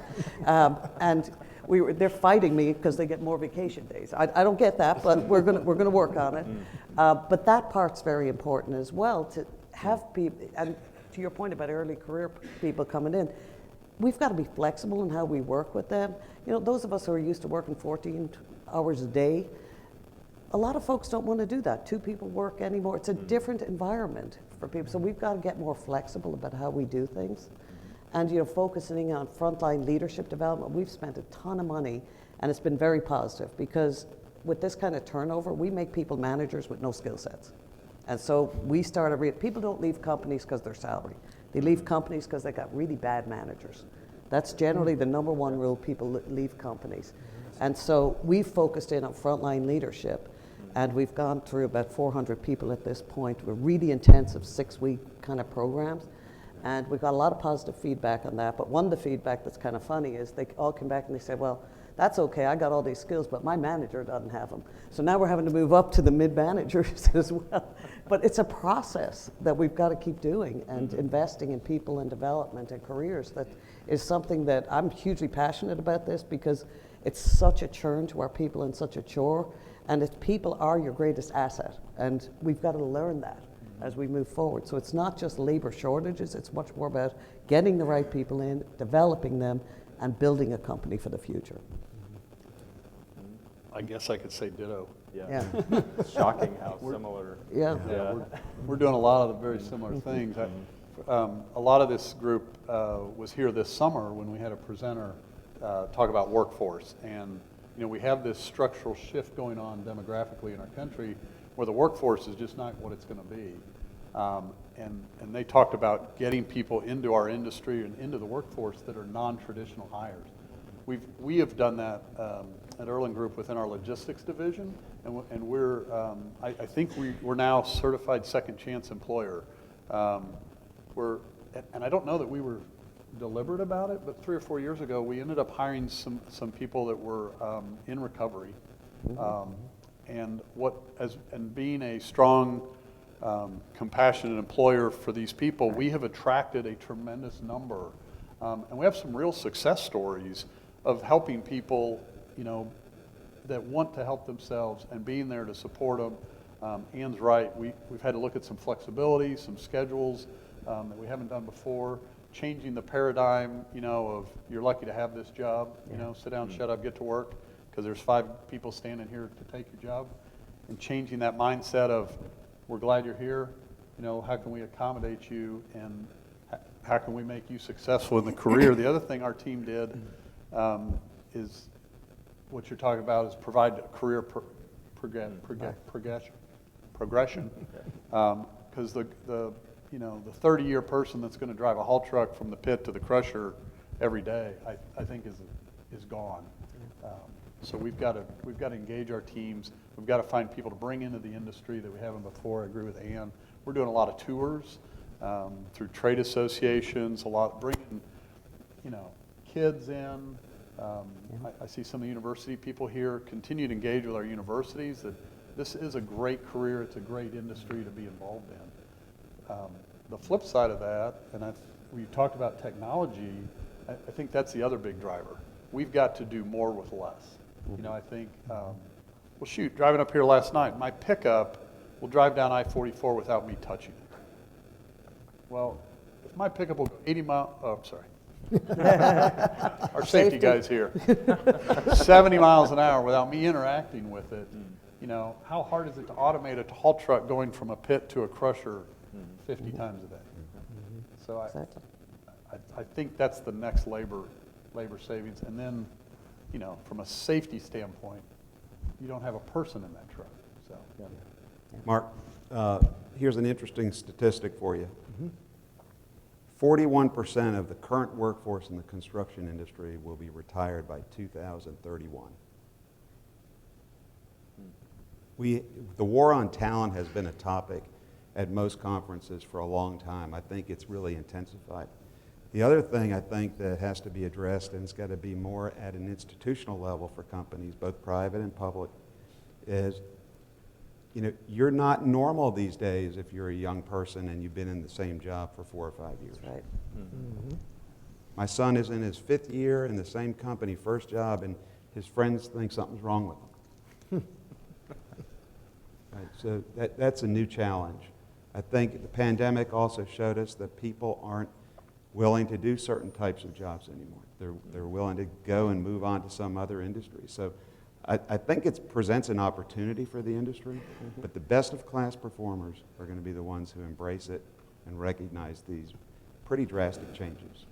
And they're fighting me because they get more vacation days. I don't get that, but we're gonna work on it. But that part's very important as well, to have people, and to your point about early career people coming in, we've got to be flexible in how we work with them. You know, those of us who are used to working 14 hours a day, a lot of folks don't want to do that. 2 people work anymore. It's a different environment for people. So we've got to get more flexible about how we do things. And, you know, focusing on frontline leadership development, we've spent a ton of money, and it's been very positive because with this kind of turnover, we make people managers with no skill sets. And so we started, people don't leave companies because they're salary. They leave companies because they got really bad managers. That's generally the number one rule, people leave companies. And so we've focused in on frontline leadership, and we've gone through about 400 people at this point with really intensive 6-week kind of programs. And we've got a lot of positive feedback on that. But one of the feedback that's kind of funny is they all come back and they say, well, that's okay, I got all these skills, but my manager doesn't have them. So now we're having to move up to the mid-managers as well. But it's a process that we've got to keep doing, and investing in people and development and careers. That is something that I'm hugely passionate about this, because it's such a churn to our people and such a chore. And it's, people are your greatest asset. And we've got to learn that as we move forward. So it's not just labor shortages, it's much more about getting the right people in, developing them, and building a company for the future. I guess I could say ditto. Yeah. Shocking how similar. Yeah. Yeah, we're doing a lot of the very similar things. A lot of this group was here this summer when we had a presenter talk about workforce. And you know, we have this structural shift going on demographically in our country where the workforce is just not what it's going to be. And they talked about getting people into our industry and into the workforce that are non-traditional hires. We have done that at Erlen Group within our logistics division, and we're I think we're now certified second chance employer. And I don't know that we were deliberate about it, but 3 or 4 years ago we ended up hiring some people that were in recovery, and being a strong, compassionate employer for these people, we have attracted a tremendous number, and we have some real success stories of helping people, you know, that want to help themselves and being there to support them. Ann's right. We've had to look at some flexibility, some schedules that we haven't done before. Changing the paradigm, you know, of you're lucky to have this job, you know, sit down, shut up, get to work, because there's 5 people standing here to take your job, and changing that mindset of we're glad you're here, you know, how can we accommodate you, and how can we make you successful in the career. The other thing our team did is what you're talking about, is provide a career progression, because the you know, the 30-year person that's going to drive a haul truck from the pit to the crusher every day, I think is gone. So we've got to engage our teams. We've got to find people to bring into the industry that we haven't before. I agree with Ann. We're doing a lot of tours through trade associations, bringing, you know, kids in. I see some of the university people here continue to engage with our universities. That this is a great career. It's a great industry to be involved in. The flip side of that, and we talked about technology, I think that's the other big driver. We've got to do more with less. You know, I think, well, shoot, driving up here last night, my pickup will drive down I-44 without me touching it. Well, if my pickup will go 80 miles, oh, I'm sorry. Our safety guy's here. 70 miles an hour without me interacting with it. You know, how hard is it to automate a haul truck going from a pit to a crusher 50 times a day? So I think that's the next labor savings. And then, you know, from a safety standpoint, you don't have a person in that truck. So, Mark, here's an interesting statistic for you. 41% of the current workforce in the construction industry will be retired by 2031. The war on talent has been a topic at most conferences for a long time. I think it's really intensified. The other thing I think that has to be addressed, and it's got to be more at an institutional level for companies, both private and public, is, you know, you're not normal these days if you're a young person and you've been in the same job for 4 or 5 years. That's right. My son is in his 5th year in the same company, first job, and his friends think something's wrong with him. Right, so that's a new challenge. I think the pandemic also showed us that people aren't willing to do certain types of jobs anymore. They're willing to go and move on to some other industry. So I think it presents an opportunity for the industry, but the best of class performers are going to be the ones who embrace it and recognize these pretty drastic changes.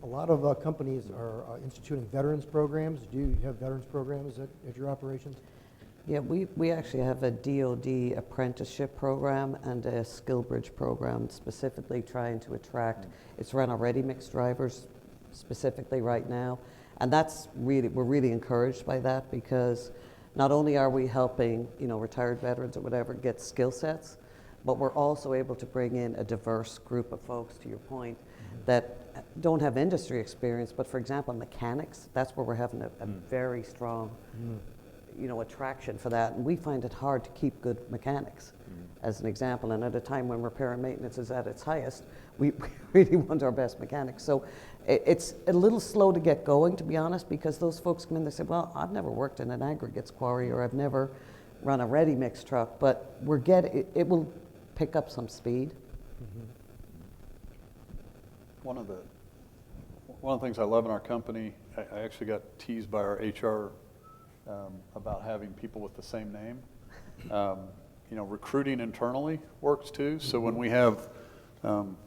A lot of companies are instituting veterans programs. Do you have veterans programs at your operations? Yeah, we actually have a DoD apprenticeship program and a skill bridge program specifically trying to attract, it's run on ready-mix drivers specifically right now. And we're really encouraged by that because not only are we helping, retired veterans or whatever get skill sets, but we're also able to bring in a diverse group of folks, to your point, that don't have industry experience, but for example, mechanics, that's where we're having a very strong attraction for that. And we find it hard to keep good mechanics, as an example. And at a time when repair and maintenance is at its highest, we really want our best mechanics. So it's a little slow to get going, to be honest, because those folks come in, they say, well, I've never worked in an aggregates quarry, or I've never run a ready-mix truck, but it will pick up some speed. One of the things I love in our company, I actually got teased by our HR about having people with the same name. Recruiting internally works too. So when we have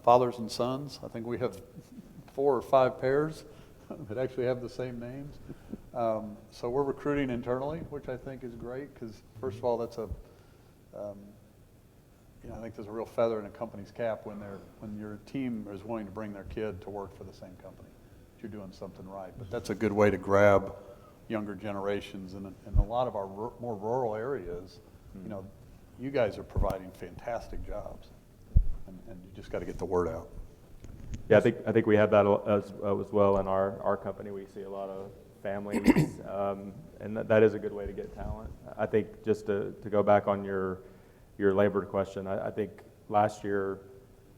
fathers and sons, I think we have 4 or 5 pairs that actually have the same names. So we're recruiting internally, which I think is great because first of all, that's I think there's a real feather in a company's cap when your team is willing to bring their kid to work for the same company. You're doing something right. But that's a good way to grab younger generations. And in a lot of our more rural areas, you guys are providing fantastic jobs, and you just got to get the word out. Yeah, I think we have that as well in our company. We see a lot of families, and that is a good way to get talent. I think just to go back on your labor question, I think last year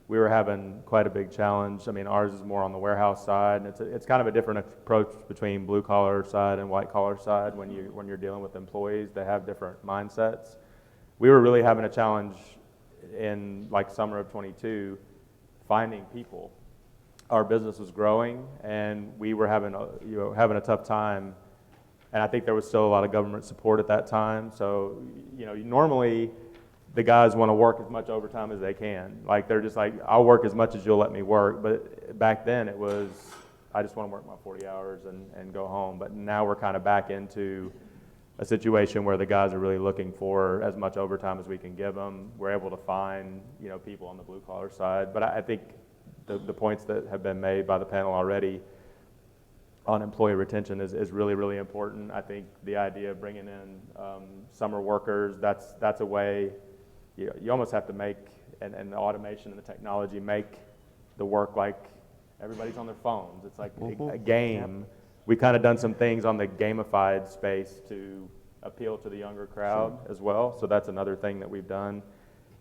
we were having quite a big challenge. I mean, ours is more on the warehouse side, and it's kind of a different approach between blue collar side and white collar side. When you're dealing with employees, they have different mindsets. We were really having a challenge in like summer of 22 finding people. Our business was growing, and we were having a tough time. And I think there was still a lot of government support at that time. So normally the guys want to work as much overtime as they can. Like they're just like, I'll work as much as you'll let me work. But back then it was, I just want to work my 40 hours and go home. But now we're kind of back into a situation where the guys are really looking for as much overtime as we can give them. We're able to find people on the blue collar side. But I think the points that have been made by the panel already on employee retention is really, really important. I think the idea of bringing in summer workers, that's a way. You almost have to make, and the automation and the technology make the work like everybody's on their phones. It's like a game. Yep. We've kind of done some things on the gamified space to appeal to the younger crowd as well. So that's another thing that we've done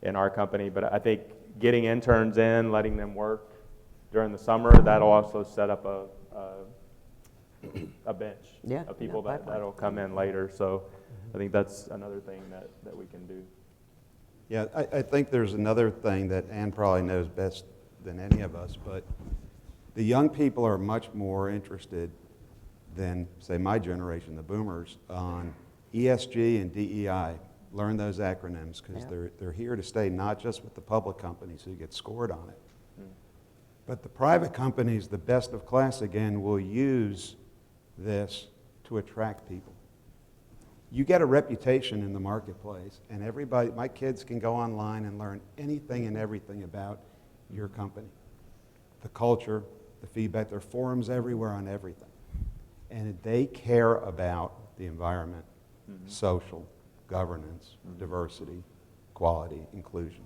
in our company. But I think getting interns in, letting them work during the summer, that'll also set up a bench of people that'll come in later. So I think that's another thing that we can do. Yeah, I think there's another thing that Ann probably knows best than any of us, but the young people are much more interested than, say, my generation, the boomers, on ESG and DEI. Learn those acronyms because they're here to stay, not just with the public companies who get scored on it. But the private companies, the best of class again, will use this to attract people. You get a reputation in the marketplace, and everybody, my kids can go online and learn anything and everything about your company. The culture, the feedback, there are forums everywhere on everything. And they care about the environment, social, governance, diversity, quality, inclusion.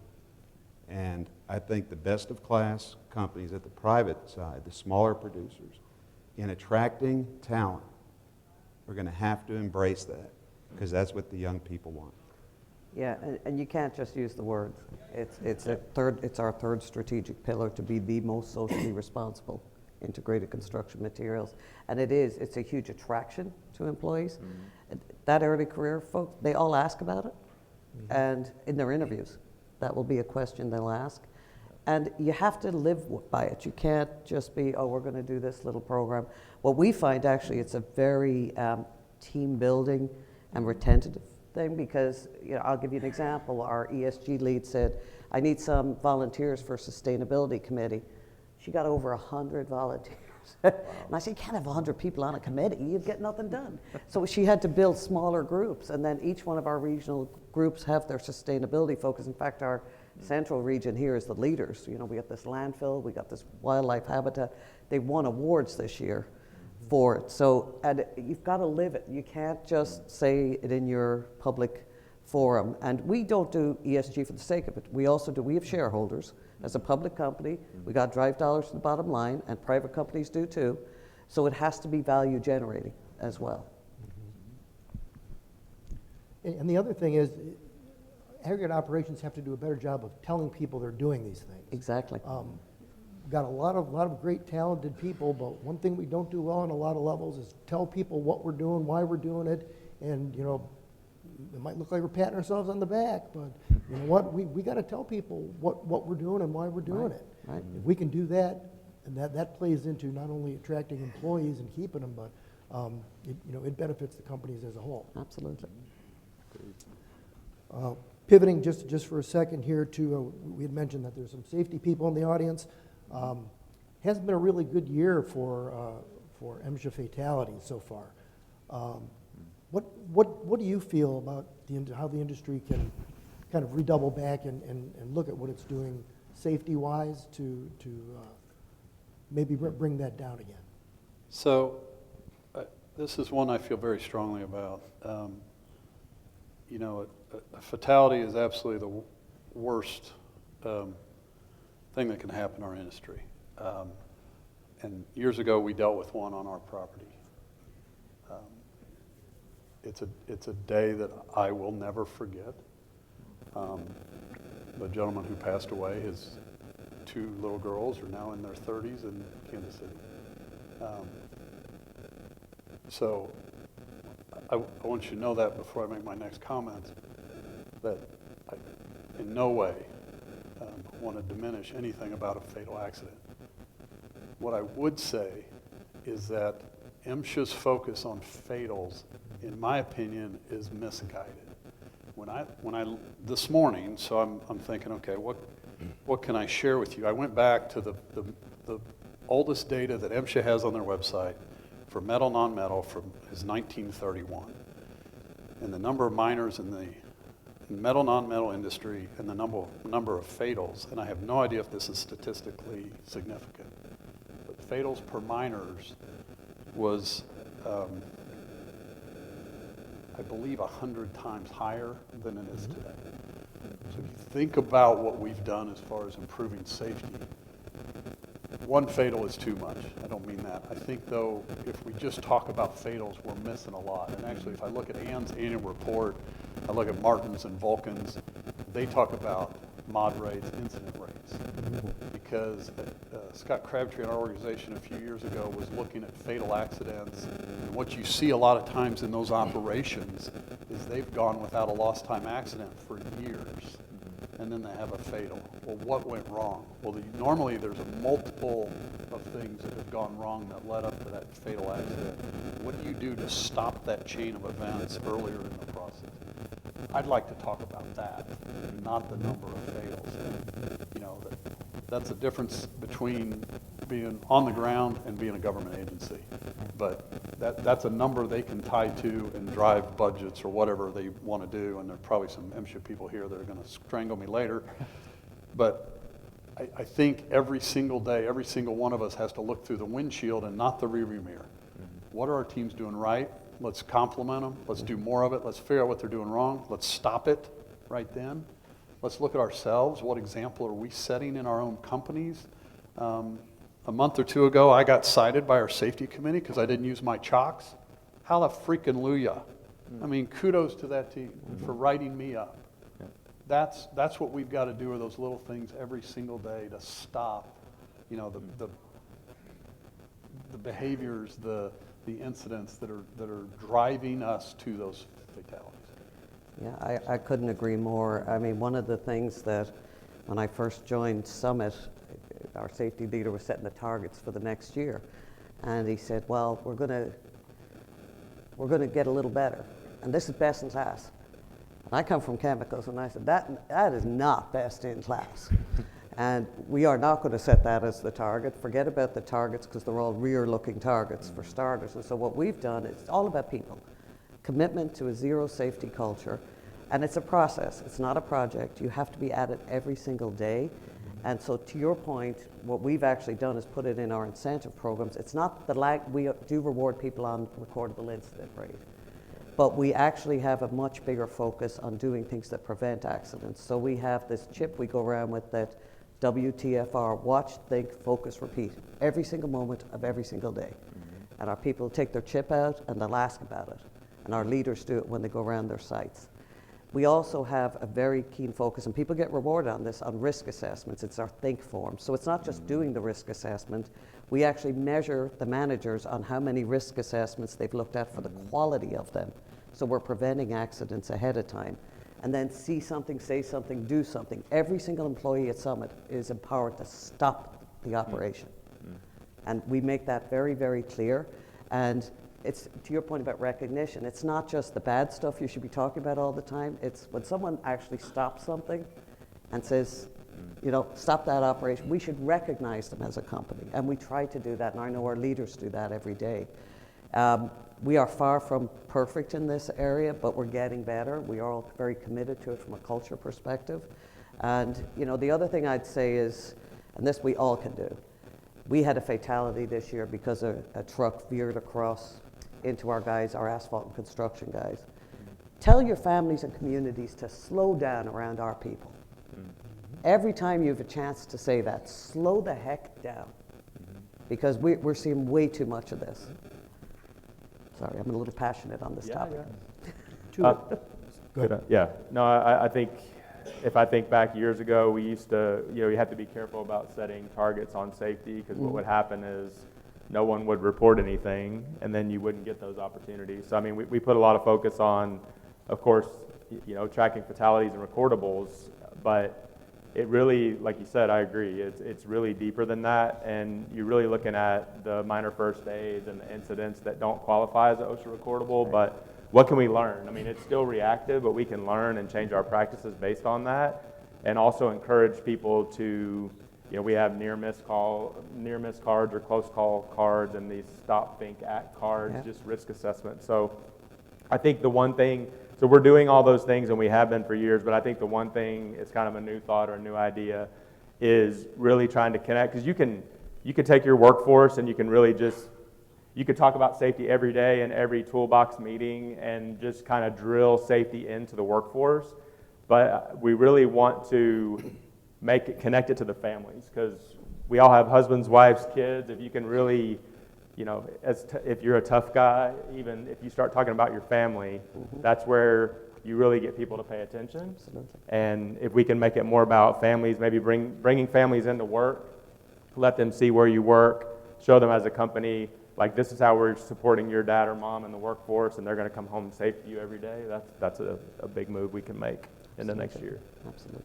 And I think the best of class companies at the private side, the smaller producers, in attracting talent, are going to have to embrace that because that's what the young people want. Yeah, and you can't just use the words. It's our third strategic pillar to be the most socially responsible integrated construction materials. And it's a huge attraction to employees. That early career folk, they all ask about it and in their interviews. That will be a question they'll ask. And you have to live by it. You can't just be, oh, we're going to do this little program. What we find actually, it's a very team building and retentive thing because, I'll give you an example. Our ESG lead said, I need some volunteers for sustainability committee. She got over 100 volunteers. And I said, you can't have 100 people on a committee. You'd get nothing done. So she had to build smaller groups. And then each one of our regional groups have their sustainability focus. In fact, our central region here is the leaders. We got this landfill, we got this wildlife habitat. They won awards this year for it. So and you've got to live it. You can't just say it in your public forum. And we don't do ESG for the sake of it. We have shareholders. As a public company, we got drive dollars to the bottom line, and private companies do too. So it has to be value generating as well. And the other thing is, aggregate operations have to do a better job of telling people they're doing these things. Exactly. Got a lot of great talented people, but one thing we don't do well on a lot of levels is tell people what we're doing, why we're doing it, and it might look like we're patting ourselves on the back, but you know what? We got to tell people what we're doing and why we're doing it. Right. If we can do that, and that plays into not only attracting employees and keeping them, but it benefits the companies as a whole. Absolutely. Pivoting just for a second here to, we had mentioned that there's some safety people in the audience. Hasn't been a really good year for MSHA fatalities so far. What do you feel about how the industry can kind of redouble back and look at what it's doing safety-wise to maybe bring that down again? So this is one I feel very strongly about. A fatality is absolutely the worst thing that can happen in our industry. And years ago, we dealt with one on our property. It's a day that I will never forget. The gentleman who passed away, his two little girls are now in their 30s in Kansas City. So I want you to know that before I make my next comment, that I in no way want to diminish anything about a fatal accident. What I would say is that MSHA's focus on fatals, in my opinion, is misguided. When I this morning, so I'm thinking, okay, what can I share with you? I went back to the oldest data that MSHA has on their website for metal, non-metal is 1931. And the number of miners in the metal, non-metal industry and the number of fatals, and I have no idea if this is statistically significant, but fatals per miners was, I believe, 100 times higher than it is today. So if you think about what we've done as far as improving safety, one fatal is too much. I don't mean that. I think, though, if we just talk about fatals, we're missing a lot. And actually, if I look at Ann's annual report, I look at Martin's and Vulcan's, they talk about mod rates, incident rates. Because Scott Crabtree in our organization a few years ago was looking at fatal accidents. And what you see a lot of times in those operations is they've gone without a lost time accident for years. And then they have a fatal. Well, what went wrong? Well, normally there's a multiple of things that have gone wrong that led up to that fatal accident. What do you do to stop that chain of events earlier in the process? I'd like to talk about that, not the number of fatals. That's the difference between being on the ground and being a government agency. But that's a number they can tie to and drive budgets or whatever they want to do. And there are probably some MSHA people here that are going to strangle me later. But I think every single day, every single one of us has to look through the windshield and not the rearview mirror. What are our teams doing right? Let's compliment them. Let's do more of it. Let's figure out what they're doing wrong. Let's stop it right then. Let's look at ourselves. What example are we setting in our own companies? A month or two ago, I got cited by our safety committee because I didn't use my chocks. Hallelujah. I mean, kudos to that team for writing me up. That's what we've got to do, are those little things every single day to stop, the behaviors, the incidents that are driving us to those fatalities. Yeah, I couldn't agree more. I mean, one of the things that when I first joined Summit, our safety leader was setting the targets for the next year. And he said, well, we're going to get a little better. And this is best in class. And I come from chemicals, and I said, that is not best in class. And we are not going to set that as the target. Forget about the targets, because they're all rear-looking targets for starters. And so what we've done, it's all about people. Commitment to a zero safety culture. And it's a process. It's not a project. You have to be at it every single day. And so to your point, what we've actually done is put it in our incentive programs. It's not the we do reward people on recordable incident rate, but we actually have a much bigger focus on doing things that prevent accidents. So we have this chip we go around with that WTFR, watch, think, focus, repeat, every single moment of every single day. And our people take their chip out and they'll ask about it. And our leaders do it when they go around their sites. We also have a very keen focus, and people get rewarded on this, on risk assessments. It's our think form. So it's not just doing the risk assessment. We actually measure the managers on how many risk assessments they've looked at for the quality of them. So we're preventing accidents ahead of time. And then see something, say something, do something. Every single employee at Summit is empowered to stop the operation. And we make that very, very clear. And it's, to your point about recognition, it's not just the bad stuff you should be talking about all the time. It's when someone actually stops something and says, you know, stop that operation, we should recognize them as a company. And we try to do that, and I know our leaders do that every day. We are far from perfect in this area, but we're getting better. We are all very committed to it from a culture perspective. And, you know, the other thing I'd say is, and this we all can do, we had a fatality this year because a truck veered across into our guys, our asphalt and construction guys. Tell your families and communities to slow down around our people. Every time you have a chance to say that, slow the heck down. Because we're seeing way too much of this. Sorry, I'm a little passionate on this topic. Yeah, no, I think if I think back years ago, we used to, you know, you have to be careful about setting targets on safety, because what would happen is no one would report anything, and then you wouldn't get those opportunities. So I mean, we put a lot of focus on, of course, you know, tracking fatalities and recordables, but it really, like you said, I agree, it's really deeper than that, and you're really looking at the minor first aids and the incidents that don't qualify as an OSHA recordable, right. But what can we learn? I mean, it's still reactive, but we can learn and change our practices based on that, and also encourage people to, you know, we have near miss cards or close call cards, and these stop, think, act cards, just risk assessment. So I think the one thing, so we're doing all those things, and we have been for years, but I think the one thing is kind of a new thought or a new idea is really trying to connect, because you can take your workforce and you can really just, you could talk about safety every day in every toolbox meeting and just kind of drill safety into the workforce, but we really want to make it connected to the families, because we all have husbands, wives, kids. If you can really, you know, if you're a tough guy, even if you start talking about your family, that's where you really get people to pay attention. Absolutely. And if we can make it more about families, maybe bringing families into work, let them see where you work, show them as a company, like, this is how we're supporting your dad or mom in the workforce, and they're going to come home safe to you every day. That's a big move we can make in the next year. Absolutely.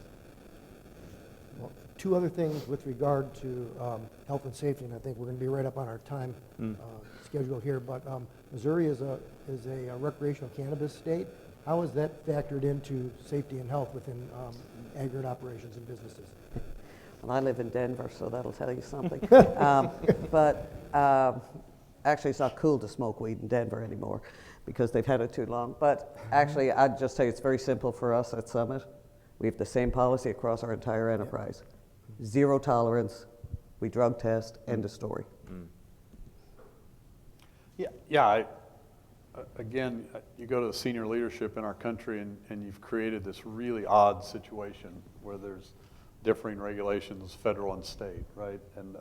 Well, two other things with regard to health and safety, and I think we're going to be right up on our time schedule here, but Missouri is a recreational cannabis state. How is that factored into safety and health within aggregate operations and businesses? Well, I live in Denver, so that'll tell you something. Actually, it's not cool to smoke weed in Denver anymore because they've had it too long. But actually, I'd just say it's very simple for us at Summit. We have the same policy across our entire enterprise. Zero tolerance. We drug test. End of story. Again, you go to the senior leadership in our country, and you've created this really odd situation where there's differing regulations, federal and state, right? And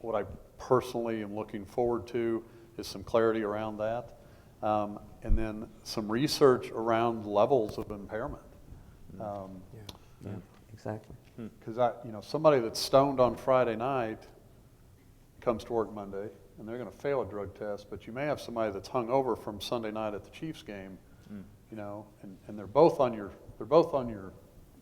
what I personally am looking forward to is some clarity around that, and then some research around levels of impairment. Exactly. Because somebody that's stoned on Friday night comes to work Monday, and they're going to fail a drug test, but you may have somebody that's hung over from Sunday night at the Chiefs game you know, and they're both on your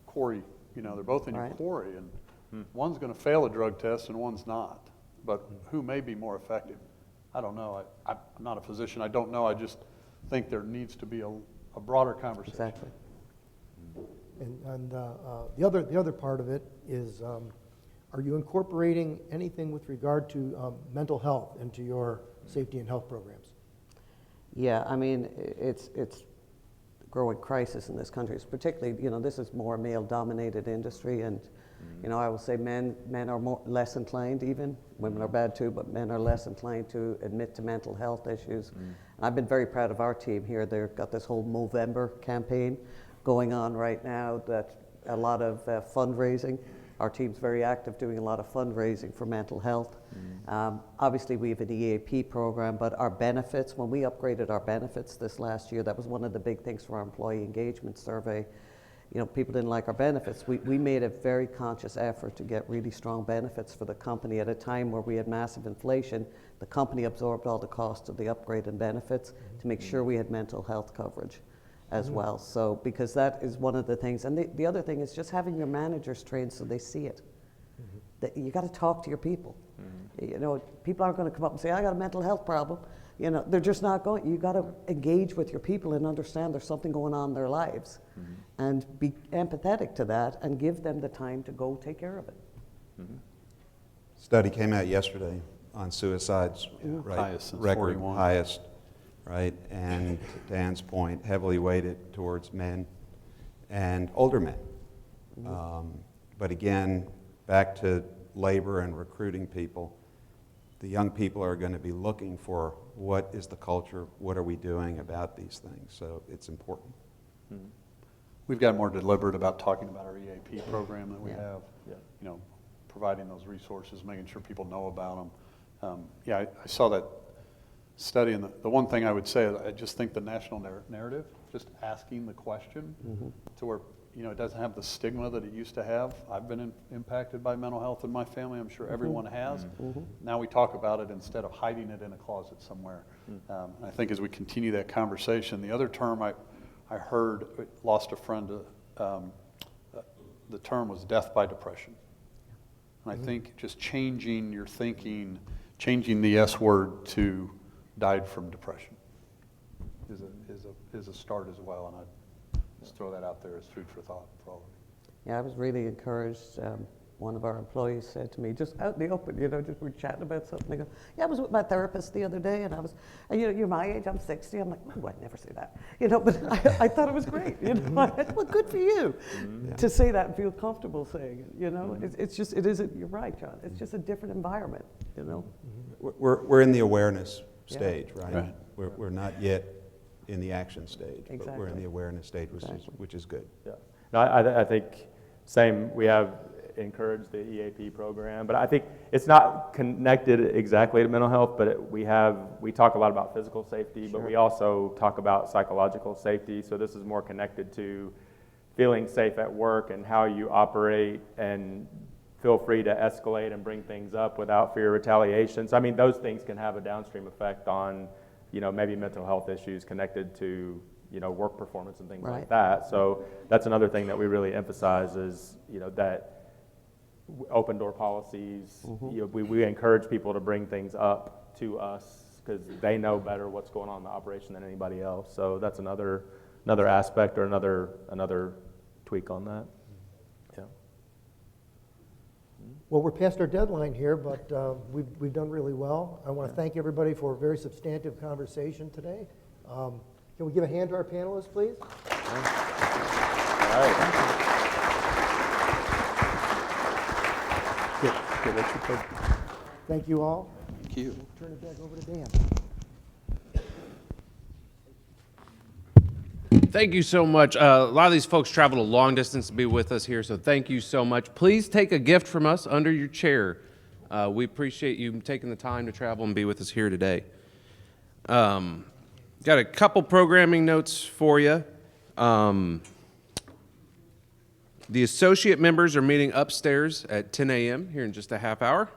quarry, you know, they're both in your Right. quarry, and one's going to fail a drug test and one's not. But who may be more effective? I don't know. I'm not a physician. I don't know. I just think there needs to be a broader conversation. Exactly. And the other part of it is, are you incorporating anything with regard to mental health into your safety and health programs? Yeah, I mean, it's a growing crisis in this country. It's particularly, you know, this is more male-dominated industry, and you know, I will say men are less inclined, even women are bad too, but men are less inclined to admit to mental health issues. And I've been very proud of our team here. They've got this whole Movember campaign going on right now. That a lot of fundraising. Our team's very active doing a lot of fundraising for mental health. Obviously, we have an EAP program, but our benefits, when we upgraded our benefits this last year, that was one of the big things for our employee engagement survey. You know, people didn't like our benefits. We made a very conscious effort to get really strong benefits for the company at a time where we had massive inflation. The company absorbed all the cost of the upgrade in benefits to make sure we had mental health coverage as well. So, because that is one of the things. And the other thing is just having your managers trained so they see it. That you got to talk to your people. You know, people aren't going to come up and say, I got a mental health problem. You know, they're just not going. You got to engage with your people and understand there's something going on in their lives, and be empathetic to that, and give them the time to go take care of it. Study came out yesterday on suicides, right? Highest since Record 41. highest, right? And to Dan's point, heavily weighted towards men and older men. But again, back to labor and recruiting people. The young people are going to be looking for what is the culture, what are we doing about these things, so it's important. We've got more deliberate about talking about our EAP program that we Yeah. have, you know, providing those resources, making sure people know about them. I saw that study, and the one thing I would say is I just think the national narrative, just asking the question to where, you know, it doesn't have the stigma that it used to have. I've been impacted by mental health in my family. I'm sure everyone has. Now we talk about it instead of hiding it in a closet somewhere. And I think as we continue that conversation, the other term I heard, lost a friend, the term was death by depression. And I think just changing your thinking, changing the S word to died from depression is a start as well. And I'd just throw that out there as food for thought for all of you. Yeah, I was really encouraged. One of our employees said to me, just out in the open, you know, just we're chatting about something. They go, yeah, I was with my therapist the other day, and you know, you're my age, I'm 60. I'm like, oh, I'd never say that. You know, but I thought it was great. You know, I said, well, good for you to say that and feel comfortable saying it. You know, you're right, John. It's just a different environment, you know. We're in the awareness stage, right? Right. We're not yet in the action stage, but we're in Exactly. the awareness stage, Exactly. which is good. Yeah. No, I think same. We have encouraged the EAP program, but I think it's not connected exactly to mental health. But we talk a lot about physical safety, but we also talk about psychological safety. So this is more connected to feeling safe at work and how you operate, and feel free to escalate and bring things up without fear of retaliation. So I mean, those things can have a downstream effect on, you know, maybe mental health issues connected to, you know, work performance and things like that. So that's another thing that we really emphasize is, you know, that open door policies. You know, we encourage people to bring things up to us because they know better what's going on in the operation than anybody else. So that's another aspect or another tweak on that. Yeah. Well, we're past our deadline here, but we've done really well. I want to thank everybody for a very substantive conversation today. Can we give a hand to our panelists, please? All right. Thank you all. Thank you. Turn it back over to Dan. Thank you so much. A lot of these folks traveled a long distance to be with us here, so thank you so much. Please take a gift from us under your chair. We appreciate you taking the time to travel and be with us here today. Got a couple programming notes for you. The associate members are meeting upstairs at 10 a.m. here in just a half hour.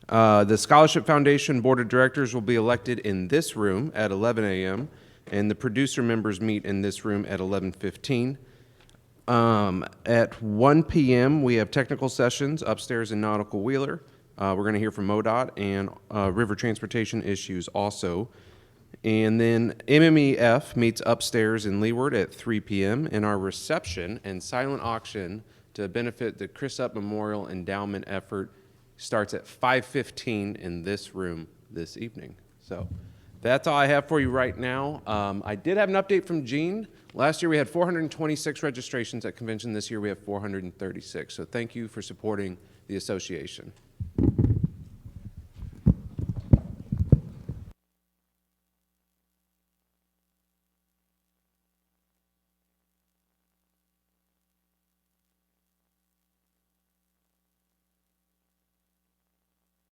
The Scholarship Foundation Board of Directors will be elected in this room at 11 a.m. And the producer members meet in this room at 11:15. At 1 p.m., we have technical sessions upstairs in Nautical Wheeler. We're going to hear from MoDOT and river transportation issues also. And then MMEF meets upstairs in Leeward at 3 p.m. And our reception and silent auction to benefit the Chris Up Memorial Endowment effort starts at 5:15 in this room this evening. So that's all I have for you right now. I did have an update from Gene. Last year we had 426 registrations at convention. This year we have 436. So thank you for supporting the association.